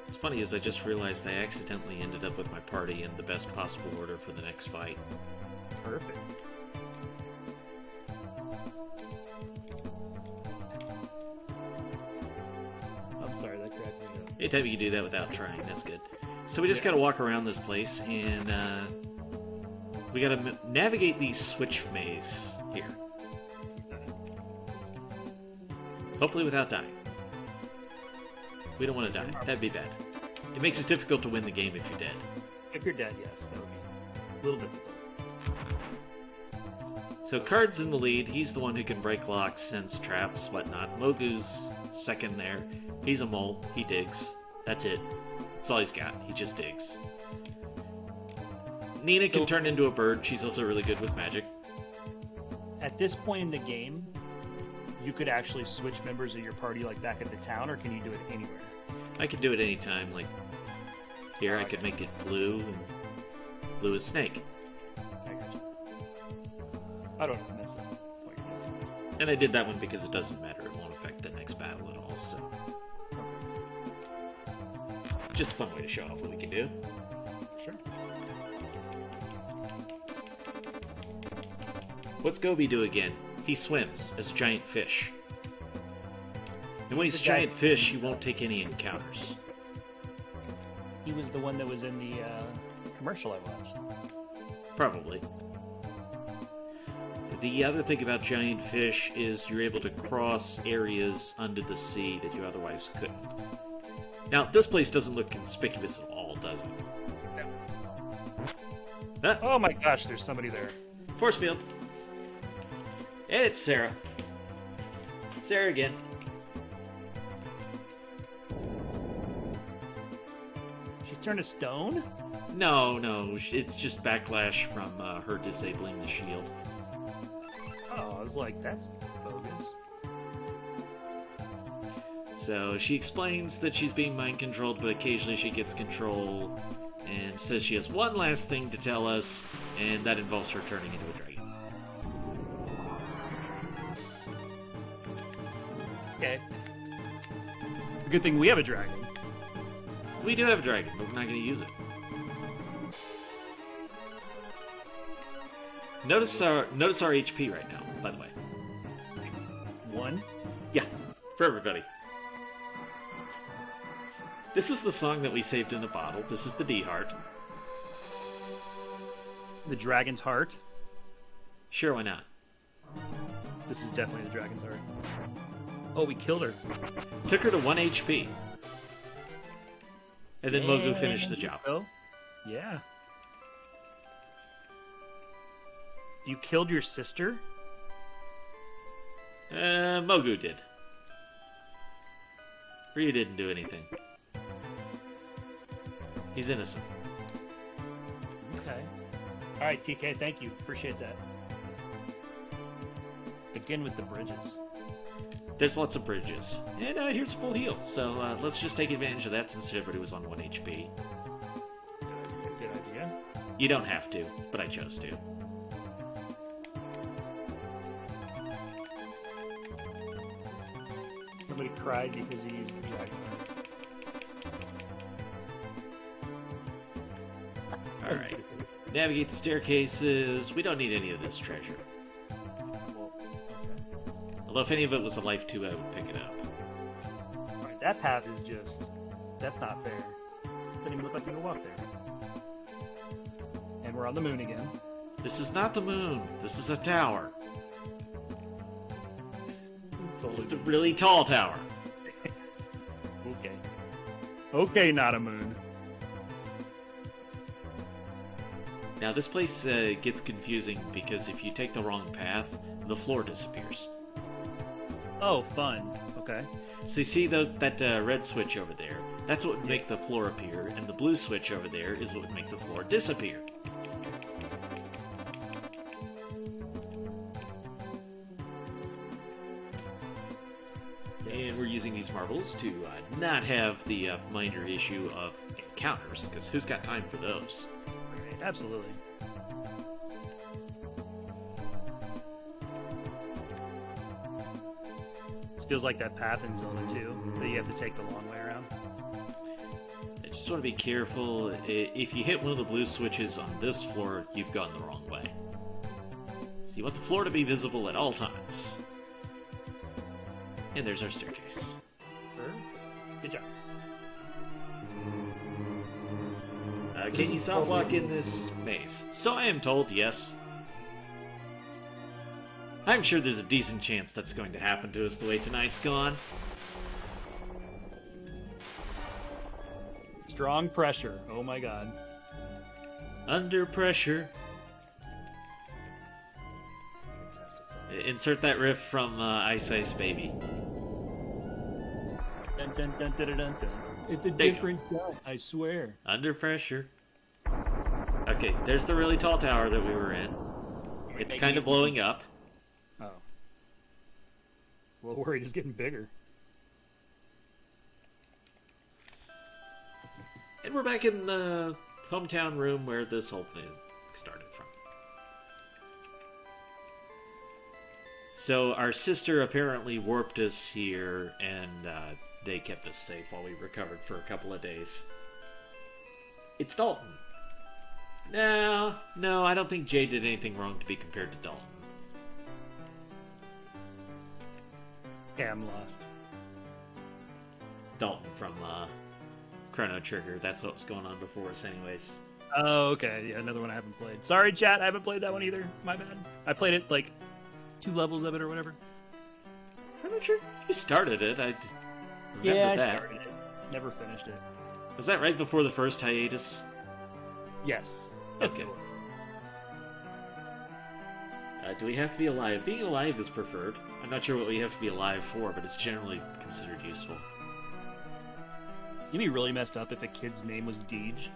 What's funny is I just realized I accidentally ended up with my party in the best possible order for the next fight. Perfect. I'm sorry, that cracked me up. Anytime you can do that without trying, that's good. So we just gotta walk around this place, and we gotta navigate these switch maze here. Hopefully without dying. We don't want to die. That'd be bad. It makes it difficult to win the game if you're dead. If you're dead, yes, that would be a little difficult. So Card's in the lead. He's the one who can break locks, sense traps, whatnot. Mogu's second there. He's a mole. He digs. That's it. That's all he's got. He just digs. Nina can turn into a bird. She's also really good with magic. At this point in the game, you could actually switch members of your party like back at the town, or can you do it anywhere? I can do it anytime. Like, here I could make it blue, and blue is snake. I got you. I don't know if I messed up what you're doing. And I did that one because it doesn't matter. It won't affect the next battle at all, so... Just a fun way to show off what we can do. Sure. What's Gobi do again? He swims as a giant fish. And when he's a giant fish, he won't take any encounters. He was the one that was in the commercial I watched. Probably. The other thing about giant fish is you're able to cross areas under the sea that you otherwise couldn't. Now, this place doesn't look conspicuous at all, does it? No. Huh? Oh my gosh, there's somebody there. Force field. And it's Sarah. Sarah again. She turned to stone? No, it's just backlash from her disabling the shield. Oh, I was like, that's bogus. So she explains that she's being mind-controlled, but occasionally she gets control, and says she has one last thing to tell us, and that involves her turning into a dragon. Okay. Good thing we have a dragon. We do have a dragon, but we're not going to use it. Notice our HP right now, by the way. 1? Yeah, for everybody. This is the song that we saved in the bottle. This is the D heart. The dragon's heart? Sure, why not? This is definitely the dragon's heart. Oh, we killed her. Took her to 1 HP. And then Mogu finished the job. Oh, yeah. You killed your sister? Mogu did. Ryu didn't do anything. He's innocent. Okay. Alright, TK, thank you. Appreciate that. Again with the bridges. There's lots of bridges. And here's a full heal, so let's just take advantage of that since everybody was on 1 HP. Good idea. You don't have to, but I chose to. Somebody cried because he used the dragon. Alright. Navigate the staircases. We don't need any of this treasure. Well, okay. Although if any of it was a life 2, I would pick it up. Alright, that path is just... That's not fair. Doesn't even look like you can walk there. And we're on the moon again. This is not the moon. This is a tower. Just a really tall tower. Okay. Okay, not a moon. Now this place gets confusing because if you take the wrong path, the floor disappears. Oh, fun. Okay. So you see that red switch over there? That's what would make the floor appear, and the blue switch over there is what would make the floor disappear. And we're using these marbles to not have the minor issue of encounters, because who's got time for those? Right, absolutely. This feels like that path in Zelda 2 that you have to take the long way around. I just want to be careful. If you hit one of the blue switches on this floor, you've gone the wrong way. So you want the floor to be visible at all times. And there's our staircase. Sure. Good job. Can you soft lock in this maze? So I am told, yes. I'm sure there's a decent chance that's going to happen to us the way tonight's gone. Strong pressure. Oh my god. Under pressure. Insert that riff from Ice Ice Baby. Dun, dun, dun, dun, dun, dun. It's a There you go. different gun, I swear. Under pressure. Okay, there's the really tall tower that we were in. It's kind of blowing up. Oh. A little worried it's getting bigger. And we're back in the hometown room where this whole thing started from. So our sister apparently warped us here, and they kept us safe while we recovered for a couple of days. It's Dalton. No, I don't think Jay did anything wrong to be compared to Dalton. Yeah, I'm lost. Dalton from Chrono Trigger. That's what was going on before us anyways. Oh, okay. Yeah, another one I haven't played. Sorry, chat. I haven't played that one either. My bad. I played it, like, 2 levels of it or whatever. Chrono Trigger? You started it. I remember Yeah, I that. started it. Never finished it. Was that right before the first hiatus? Yes. Yes, Okay. it was. Do we have to be alive? Being alive is preferred. I'm not sure what we have to be alive for, but it's generally considered useful. You'd be really messed up if a kid's name was DeeJ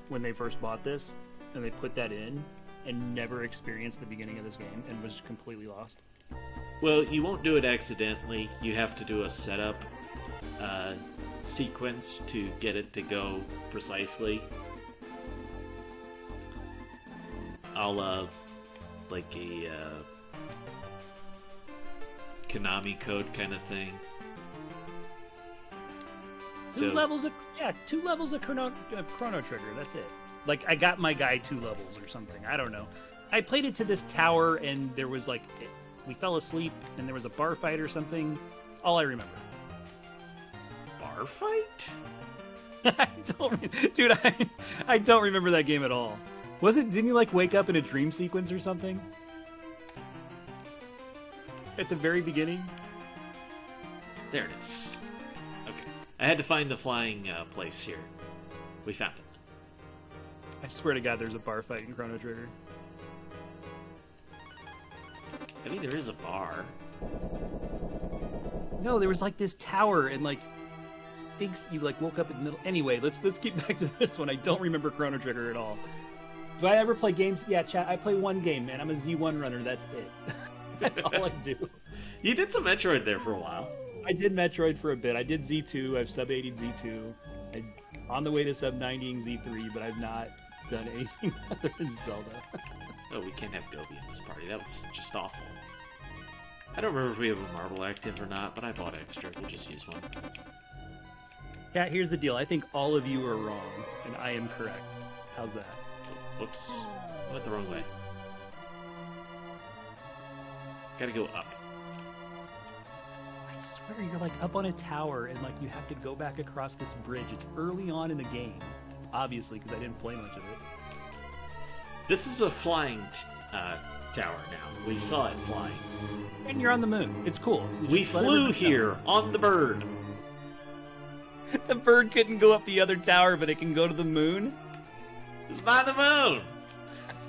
when they first bought this, and they put that in and never experienced the beginning of this game and was completely lost. Well, you won't do it accidentally. You have to do a setup sequence to get it to go precisely. I'll like a Konami code kind of thing. Two levels of Chrono Trigger. That's it. Like, I got my guy 2 levels or something. I don't know. I played it to this tower, and there was like we fell asleep, and there was a bar fight or something. All I remember. Bar fight? I don't remember that game at all. Didn't you like wake up in a dream sequence or something? At the very beginning? There it is. Okay. I had to find the flying place here. We found it. I swear to God, there's a bar fight in Chrono Trigger. I mean, there is a bar. No, there was like this tower and like things. You like woke up in the middle. Anyway, let's get back to this one. I don't remember Chrono Trigger at all. Do I ever play games? Yeah, chat. I play one game, and I'm a Z1 runner. That's it. That's all I do. You did some Metroid there for a while. I did Metroid for a bit. I did Z2. I've sub 80'd Z2. I'm on the way to sub 90ing Z3, but I've not done anything other than Zelda. Oh, we can't have Gobi in this party. That was just awful. I don't remember if we have a marble active or not, but I bought extra. We'll just use one. Cat, here's the deal. I think all of you are wrong, and I am correct. How's that? Whoops. I went the wrong way. Gotta go up. I swear you're like up on a tower, and like you have to go back across this bridge. It's early on in the game, obviously, because I didn't play much of it. This is a flying tower now. We saw it flying. And you're on the moon. It's cool. We flew here on the bird. The bird couldn't go up the other tower, but it can go to the moon? It's not the moon.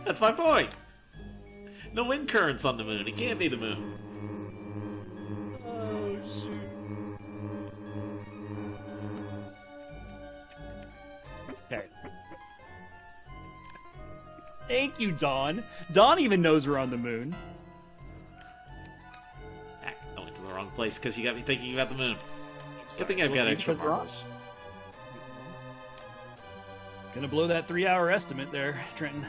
That's my point. No wind currents on the moon. It can't be the moon. Oh, shoot. Okay. Thank you, Dawn. Dawn even knows we're on the moon. I went to the wrong place because you got me thinking about the moon. Good thing I've We'll got see, extra because we're on. marbles. Gonna blow that 3-hour estimate there, Trenton.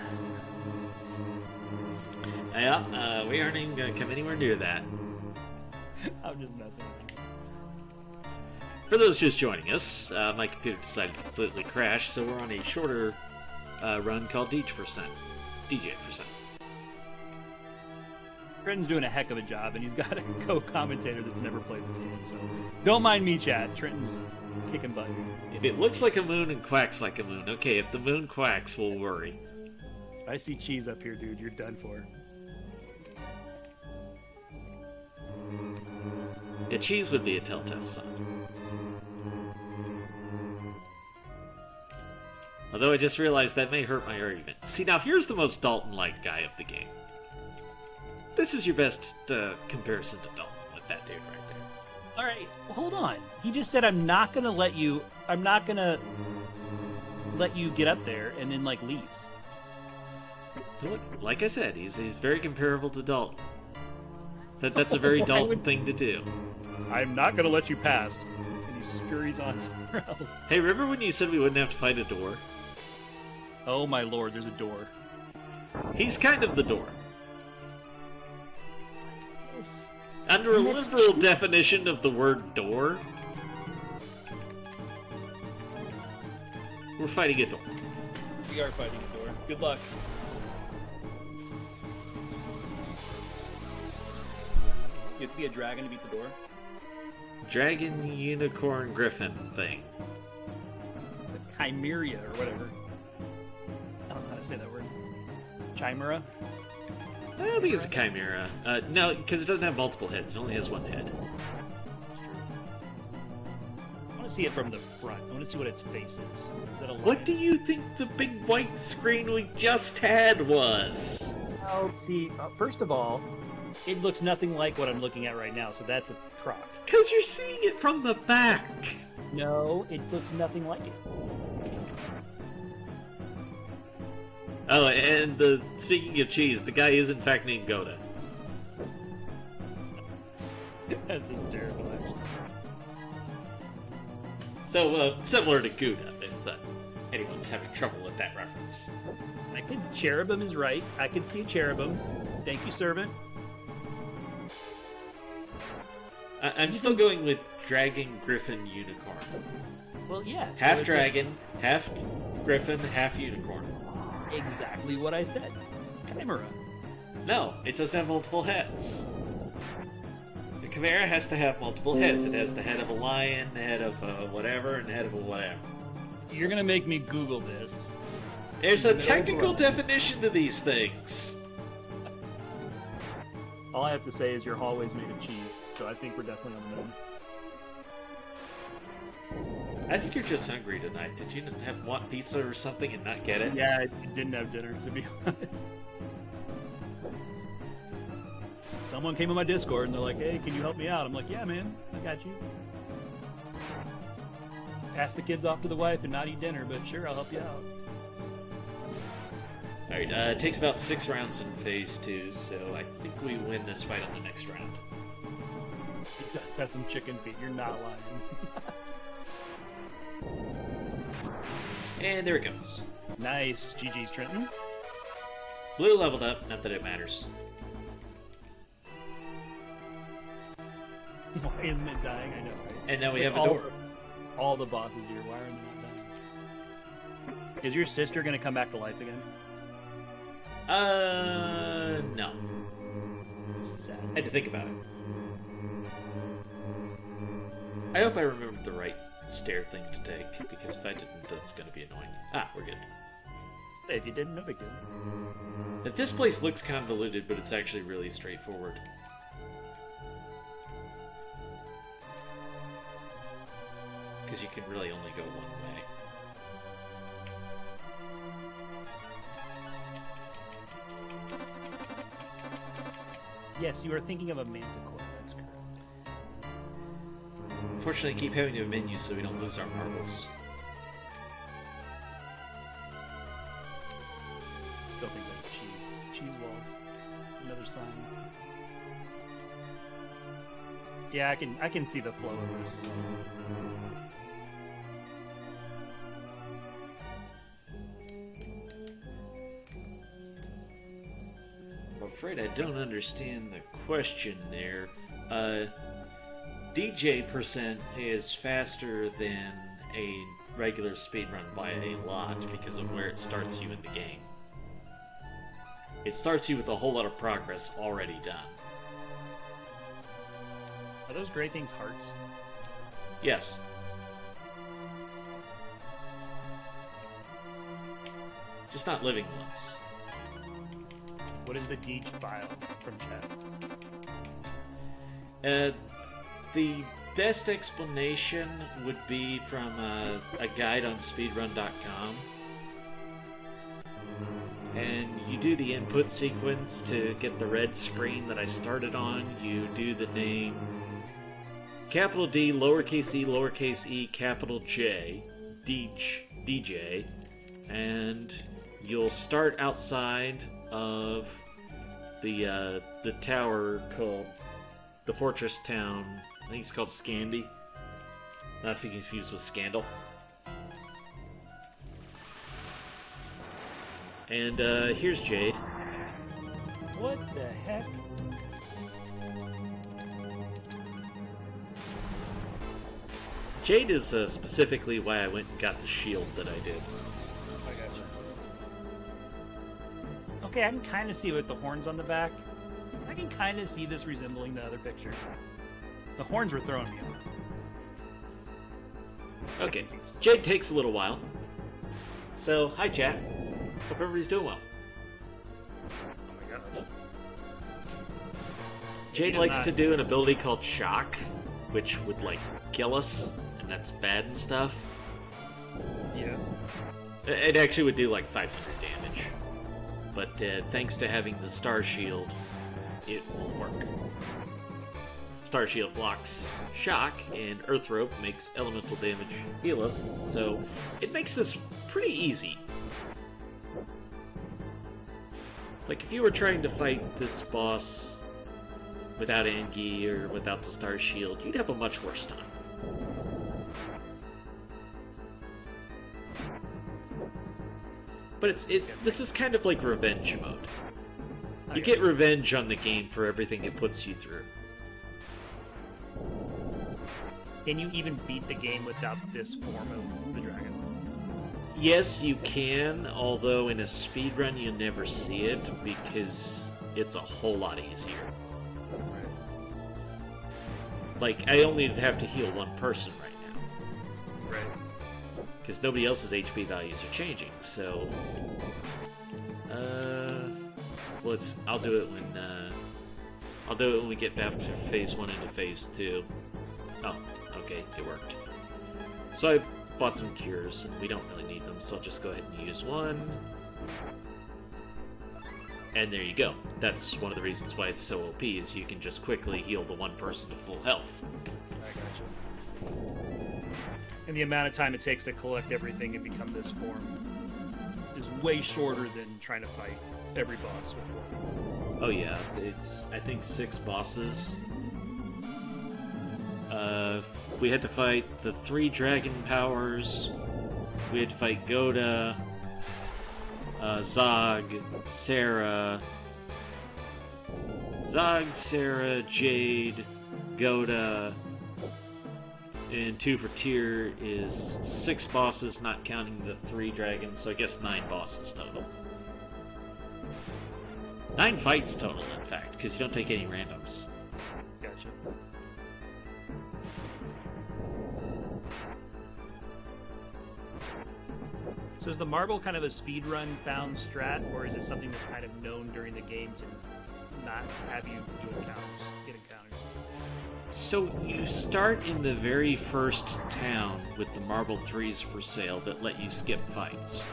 Yeah, we aren't even going to come anywhere near that. I'm just messing with you. For those just joining us, my computer decided to completely crash, so we're on a shorter run called DeeJ percent. Trenton's doing a heck of a job, and he's got a co-commentator that's never played this game, so don't mind me, chat. Trenton's kicking butt. If it looks like a moon and quacks like a moon, okay, if the moon quacks, we'll worry. I see cheese up here, dude. You're done for. Yeah, cheese would be a telltale sign. Although I just realized that may hurt my argument. See, now here's the most Dalton-like guy of the game. This is your best comparison to Dalton with that dude right there. All right. right. Well, hold on. He just said, I'm not going to let you get up there, and then, like, leaves. Look, like I said, he's very comparable to Dalton. That's a very Dalton thing to do. I'm not going to let you pass. And he scurries on somewhere else. Hey, remember when you said we wouldn't have to fight a door? Oh my lord, there's a door. He's kind of the door. What is this? Under a literal definition of the word door, we're fighting a door. We are fighting a door. Good luck. You have to be a dragon to beat the door? Dragon, unicorn, griffin thing. Chimeria or whatever. I don't know how to say that word. Chimera? I don't think it's a chimera. No, because it doesn't have multiple heads. It only has one head. I want to see it from the front. I want to see what its face is. Is that a lion? What do you think the big white screen we just had was? Oh, see, first of all, it looks nothing like what I'm looking at right now, so that's a crock. Because you're seeing it from the back. No, it looks nothing like it. Oh, and speaking of cheese, the guy is in fact named Goda. That's hysterical, actually. So, similar to Gouda, if anyone's having trouble with that reference. Cherubim is right. I can see a cherubim. Thank you, servant. I'm still going with dragon, griffin, unicorn. Well, yeah. Half dragon, half griffin, half unicorn. Exactly what I said. Chimera. No, it doesn't have multiple heads. The chimera has to have multiple heads. It has the head of a lion, the head of a whatever, and the head of a whatever. You're gonna make me Google this. There's a technical definition to these things. All I have to say is your hallway's made of cheese, so I think we're definitely on the moon. I think you're just hungry tonight. Did you want pizza or something and not get it? Yeah, I didn't have dinner, to be honest. Someone came on my Discord and they're like, hey, can you help me out? I'm like, yeah, man, I got you. Pass the kids off to the wife and not eat dinner, but sure, I'll help you out. Alright, it takes about 6 rounds in Phase 2, so I think we win this fight on the next round. It does have some chicken feet, you're not lying. And there it goes. Nice. GG's, Trenton. Blue leveled up, not that it matters. Why isn't it dying? I know, right? And now we have a door. All the bosses here, why are they not dying? Is your sister going to come back to life again? No. Sad. I had to think about it. I hope I remembered the right stair thing to take, because if I didn't, that's going to be annoying. Ah, we're good. If you didn't, no big deal. This place looks convoluted, but it's actually really straightforward. Because you can really only go one way. Yes, you are thinking of a manticore, that's correct. Unfortunately, I keep having a menu so we don't lose our marbles. Still think that's cheese. Cheese walls. Another sign. Yeah, I can see the flow of this. I'm afraid I don't understand the question there. DeeJ percent is faster than a regular speedrun by a lot because of where it starts you in the game. It starts you with a whole lot of progress already done. Are those gray things hearts? Yes. Just not living ones. What is the DeeJ file from chat? The best explanation would be from a guide on speedrun.com. And you do the input sequence to get the red screen that I started on. You do the name capital D, lowercase e, capital J, DeeJ, and you'll start outside of the tower called the fortress town. I think it's called Scandi. Not to be confused with Scandal. And here's Jade. What the heck? Jade is specifically why I went and got the shield that I did. I gotcha. Okay, I can kind of see with the horns on the back. I can kind of see this resembling the other picture. The horns were throwing me off. Okay, Jade takes a little while. So, hi chat. Hope everybody's doing well. Oh my gosh. Jade likes to do an ability called Shock, which would, like, kill us, and that's bad and stuff. Yeah. It actually would do, like, 500 damage. But thanks to having the Star Shield, it will work. Star Shield blocks Shock, and Earth Rope makes elemental damage heal us, so it makes this pretty easy. Like, if you were trying to fight this boss without Angie or without the Star Shield, you'd have a much worse time. But this is kind of like revenge mode. You get revenge on the game for everything it puts you through. Can you even beat the game without this form of the dragon? Yes, you can, although in a speedrun you never see it because it's a whole lot easier. Like, I only have to heal one person right now. Right. Because nobody else's HP values are changing, so... I'll do it when we get back to Phase 1 into Phase 2. Oh, okay, it worked. So I bought some cures, and we don't really need them, so I'll just go ahead and use one. And there you go. That's one of the reasons why it's so OP, is you can just quickly heal the one person to full health. I gotcha. And the amount of time it takes to collect everything and become this form is way shorter than trying to fight every boss before. Oh yeah, it's, I think, 6 bosses. We had to fight the 3 dragon powers. We had to fight Goda, Zog, Sarah, Jade, Goda, and 2 for tier is 6 bosses, not counting the 3 dragons, so I guess 9 bosses total. 9 fights total, in fact, because you don't take any randoms. Gotcha. So is the marble kind of a speedrun found strat, or is it something that's kind of known during the game to not have you do get encounters? So you start in the very first town with the marble 3s for sale that let you skip fights.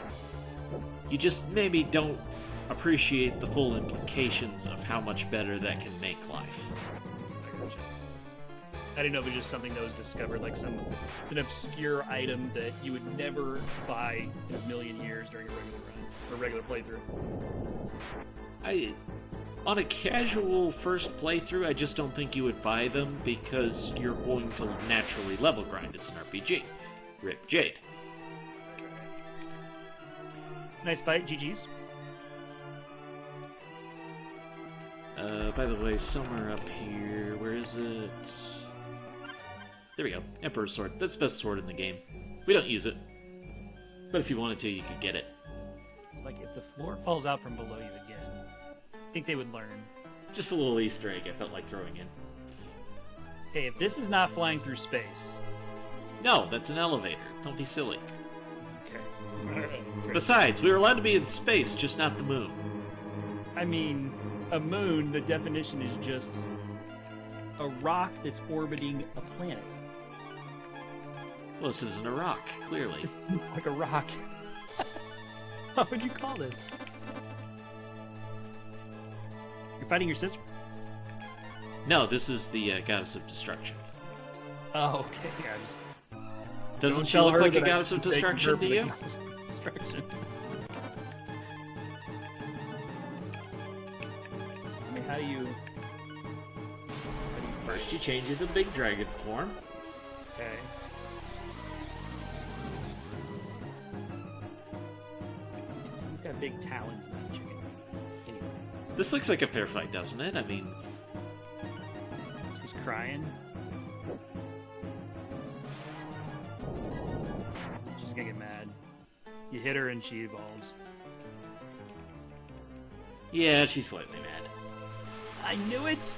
You just maybe don't appreciate the full implications of how much better that can make life. I gotcha. I didn't know if it was just something that was discovered, like it's an obscure item that you would never buy in a million years during a regular run, or regular playthrough. On a casual first playthrough, I just don't think you would buy them because you're going to naturally level grind. It's an RPG. Rip Jade. Nice fight, GG's. By the way, somewhere up here, where is it? There we go. Emperor's Sword. That's the best sword in the game. We don't use it. But if you wanted to, you could get it. It's like if the floor falls out from below you again, I think they would learn. Just a little Easter egg I felt like throwing in. Hey, if this is not flying through space... No, that's an elevator. Don't be silly. Okay. Besides, we were allowed to be in space, just not the moon. I mean, a moon, the definition is just a rock that's orbiting a planet. Well, this isn't a rock, clearly. It's like a rock. What would you call this? You're fighting your sister? No, this is the goddess of destruction. Oh, okay. Yeah, just Doesn't don't she tell look her like a that goddess of I'm taking destruction her to you? Destruction. I mean, how do you First, you change into the big dragon form. Okay. He's got big talons in each chicken. Anyway, This looks like a fair fight, doesn't it? I mean, she's crying. She's gonna get mad. You hit her and she evolves. yeah, she's slightly mad. I knew it!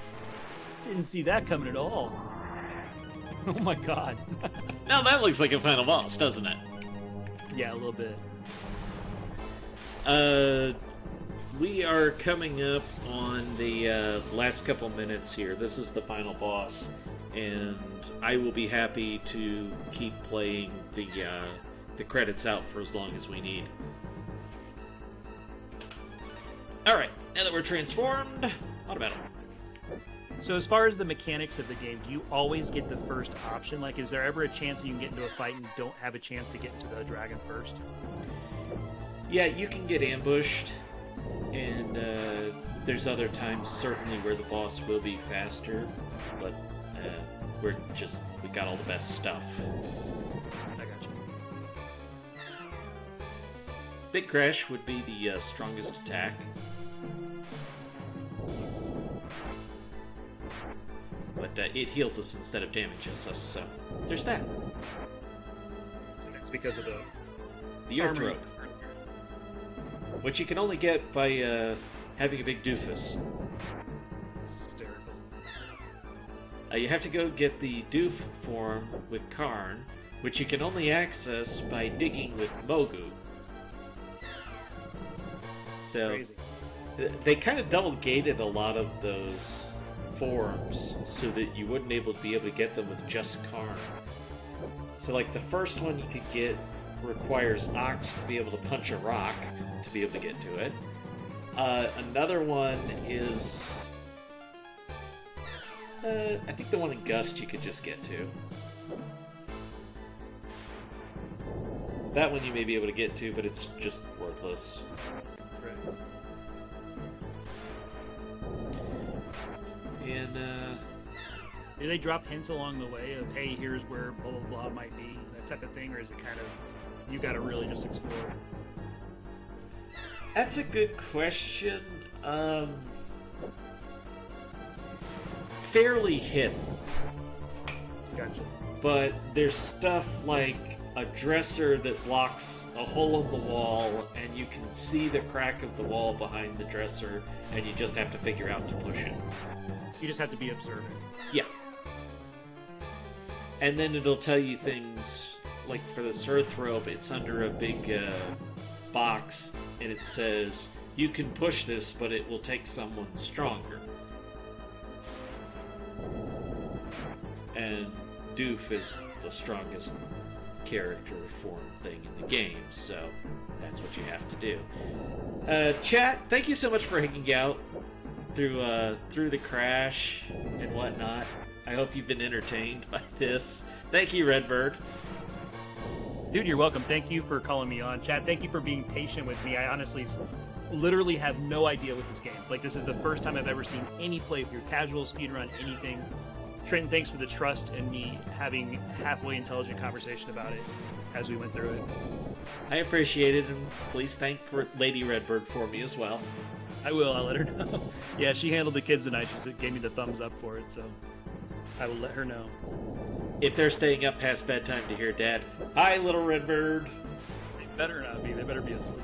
Didn't see that coming at all. Oh my god. Now that looks like a final boss, doesn't it? Yeah, a little bit. We are coming up on the last couple minutes here. This is the final boss, and I will be happy to keep playing the credits out for as long as we need. Alright, now that we're transformed, what about it? So as far as the mechanics of the game, do you always get the first option? Like, is there ever a chance that you can get into a fight and don't have a chance to get into the dragon first? Yeah, you can get ambushed, and there's other times certainly where the boss will be faster, but we got all the best stuff. I got you. Big Crash would be the strongest attack. But it heals us instead of damages us, so there's that. And it's because of The Earth armor. Rope, which you can only get by having a big doofus. It's hysterical. You have to go get the doof form with Karn, which you can only access by digging with Mogu. So Crazy. they kind of double-gated a lot of those forms so that you wouldn't be able to get them with just Karn. So like the first one you could get requires Ox to be able to punch a rock to be able to get to it. Another one is I think the one in Gust you could just get to. That one you may be able to get to, but it's just worthless. Right. And Do they drop hints along the way of, hey, here's where blah blah blah might be, that type of thing, or is it kind of you got to really just explore? that's a good question. Fairly hidden. Gotcha. But there's stuff like a dresser that blocks a hole in the wall, and you can see the crack of the wall behind the dresser, and you just have to figure out to push it. You just have to be observant. Yeah. And then it'll tell you things, like for this Earth Rope, it's under a big box, and it says, you can push this, but it will take someone stronger. And Doof is the strongest character form thing in the game, so that's what you have to do. Chat, thank you so much for hanging out through the crash and whatnot. I hope you've been entertained by this. Thank you, Redbird. Dude, you're welcome. Thank you for calling me on. Chat, thank you for being patient with me. I honestly literally have no idea with this game. Like, this is the first time I've ever seen any playthrough, casual, speedrun, anything. Trenton, thanks for the trust and me having halfway intelligent conversation about it as we went through it. I appreciate it, and please thank Lady Redbird for me as well. I will. I'll let her know. Yeah, she handled the kids tonight. She gave me the thumbs up for it, so I will let her know. If they're staying up past bedtime to hear Dad, hi, little Redbird. They better not be. They better be asleep.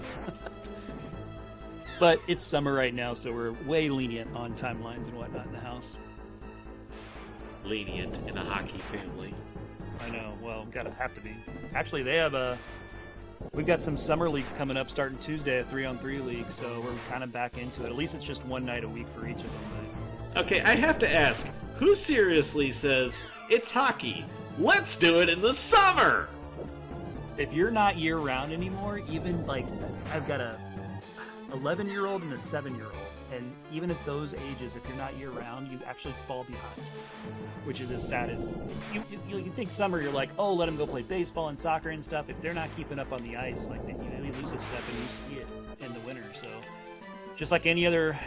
But it's summer right now, so we're way lenient on timelines and whatnot in the house. Lenient in a hockey family. I know. Well, have to be. Actually, they have we've got some summer leagues coming up starting Tuesday, a 3-on-3 league, so we're kind of back into it. At least it's just one night a week for each of them. Okay, I have to ask, who seriously says, it's hockey, let's do it in the summer? If you're not year-round anymore, even, like, I've got a 11-year-old and a 7-year-old, And even at those ages, if you're not year-round, you actually fall behind, which is as sad as... You think summer, you're like, oh, let them go play baseball and soccer and stuff. If they're not keeping up on the ice, like, they lose a step, and you see it in the winter. So just like any other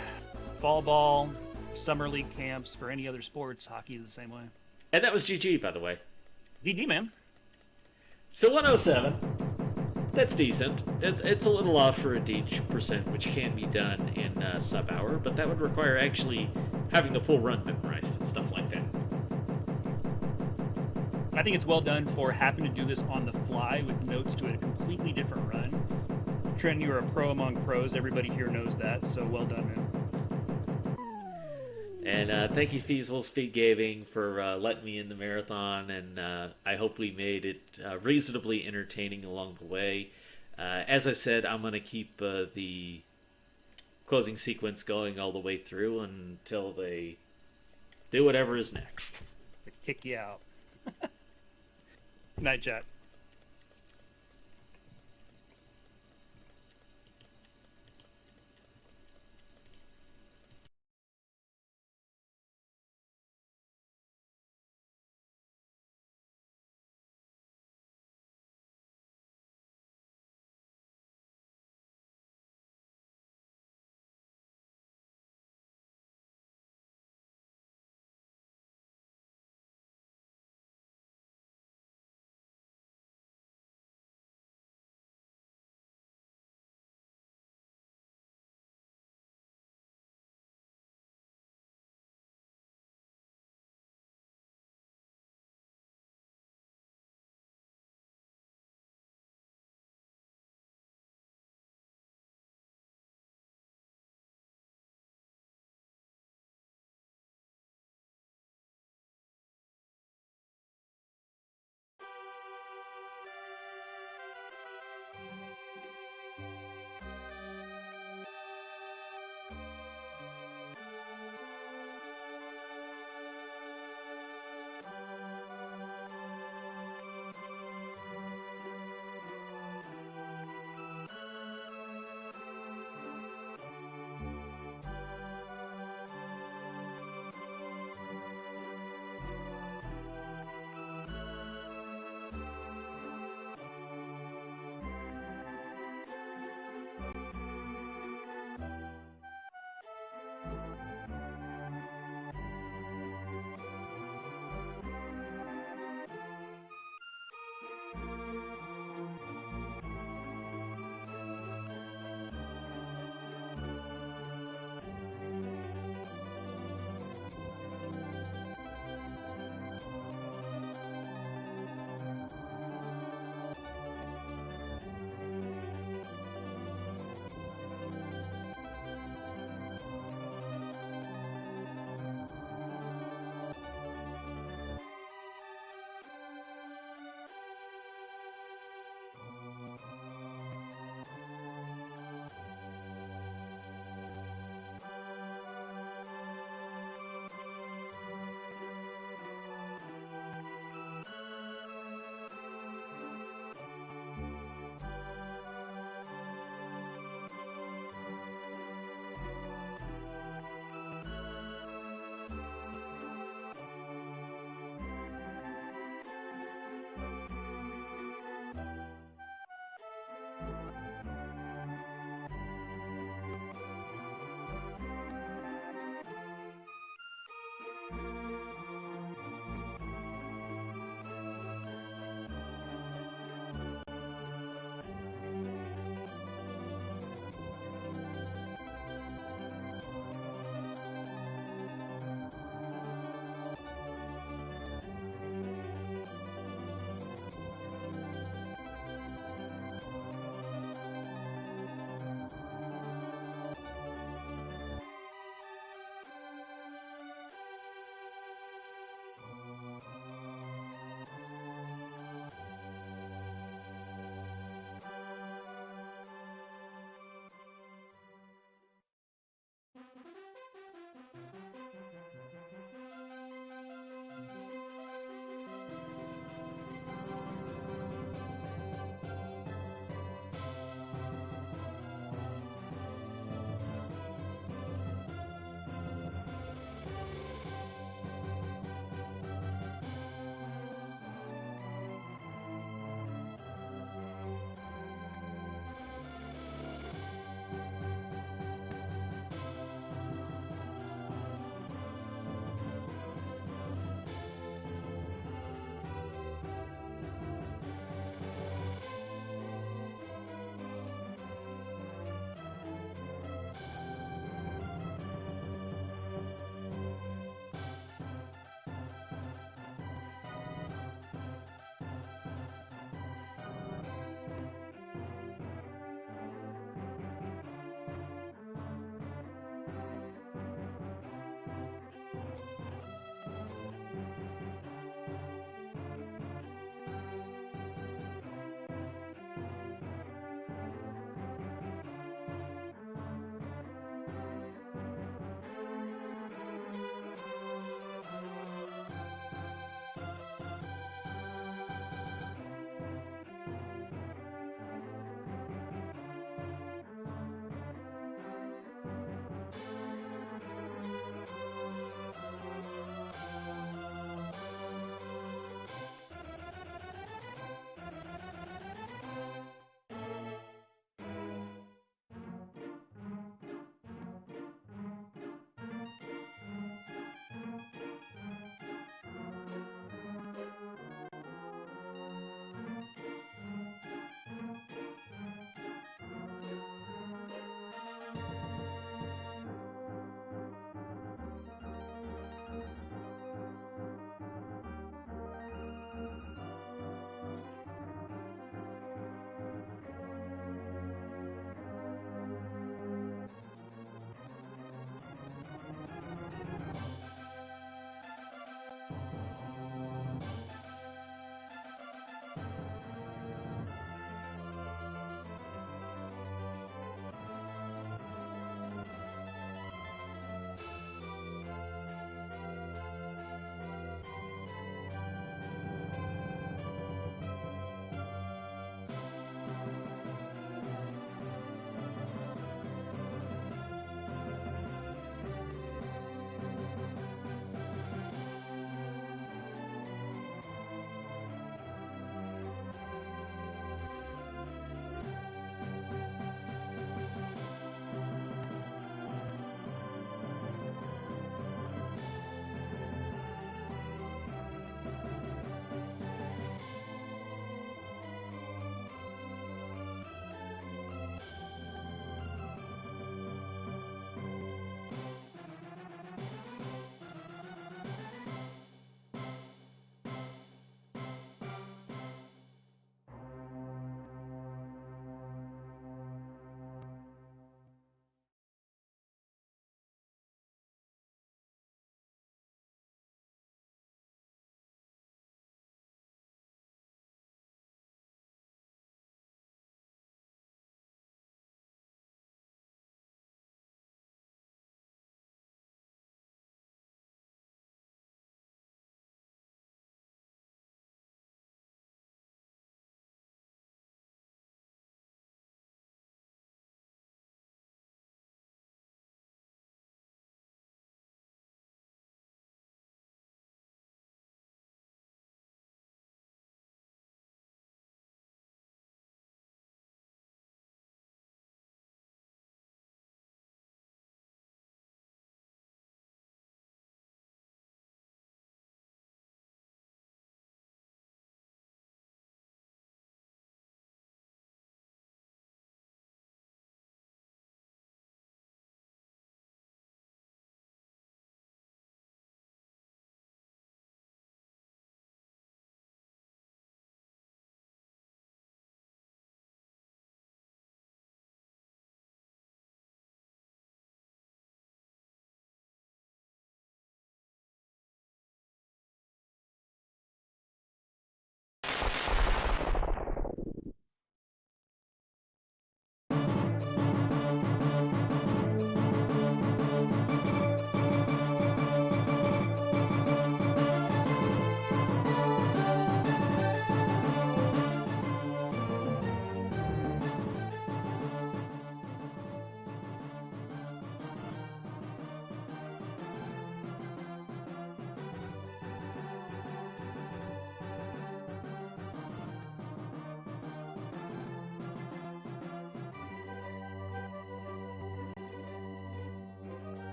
fall ball, summer league camps for any other sports, hockey is the same way. And that was GG, by the way. GG, man. So 107. That's decent. It's a little off for a DeeJ percent, which can be done in sub-hour, but that would require actually having the full run memorized and stuff like that. I think it's well done for having to do this on the fly with notes to a completely different run. Trent, you're a pro among pros. Everybody here knows that, so well done, man. And thank you, Feasel SpeedGaming, for letting me in the marathon, and I hope we made it reasonably entertaining along the way. As I said, I'm going to keep the closing sequence going all the way through until they do whatever is next. Kick you out. Night, chat.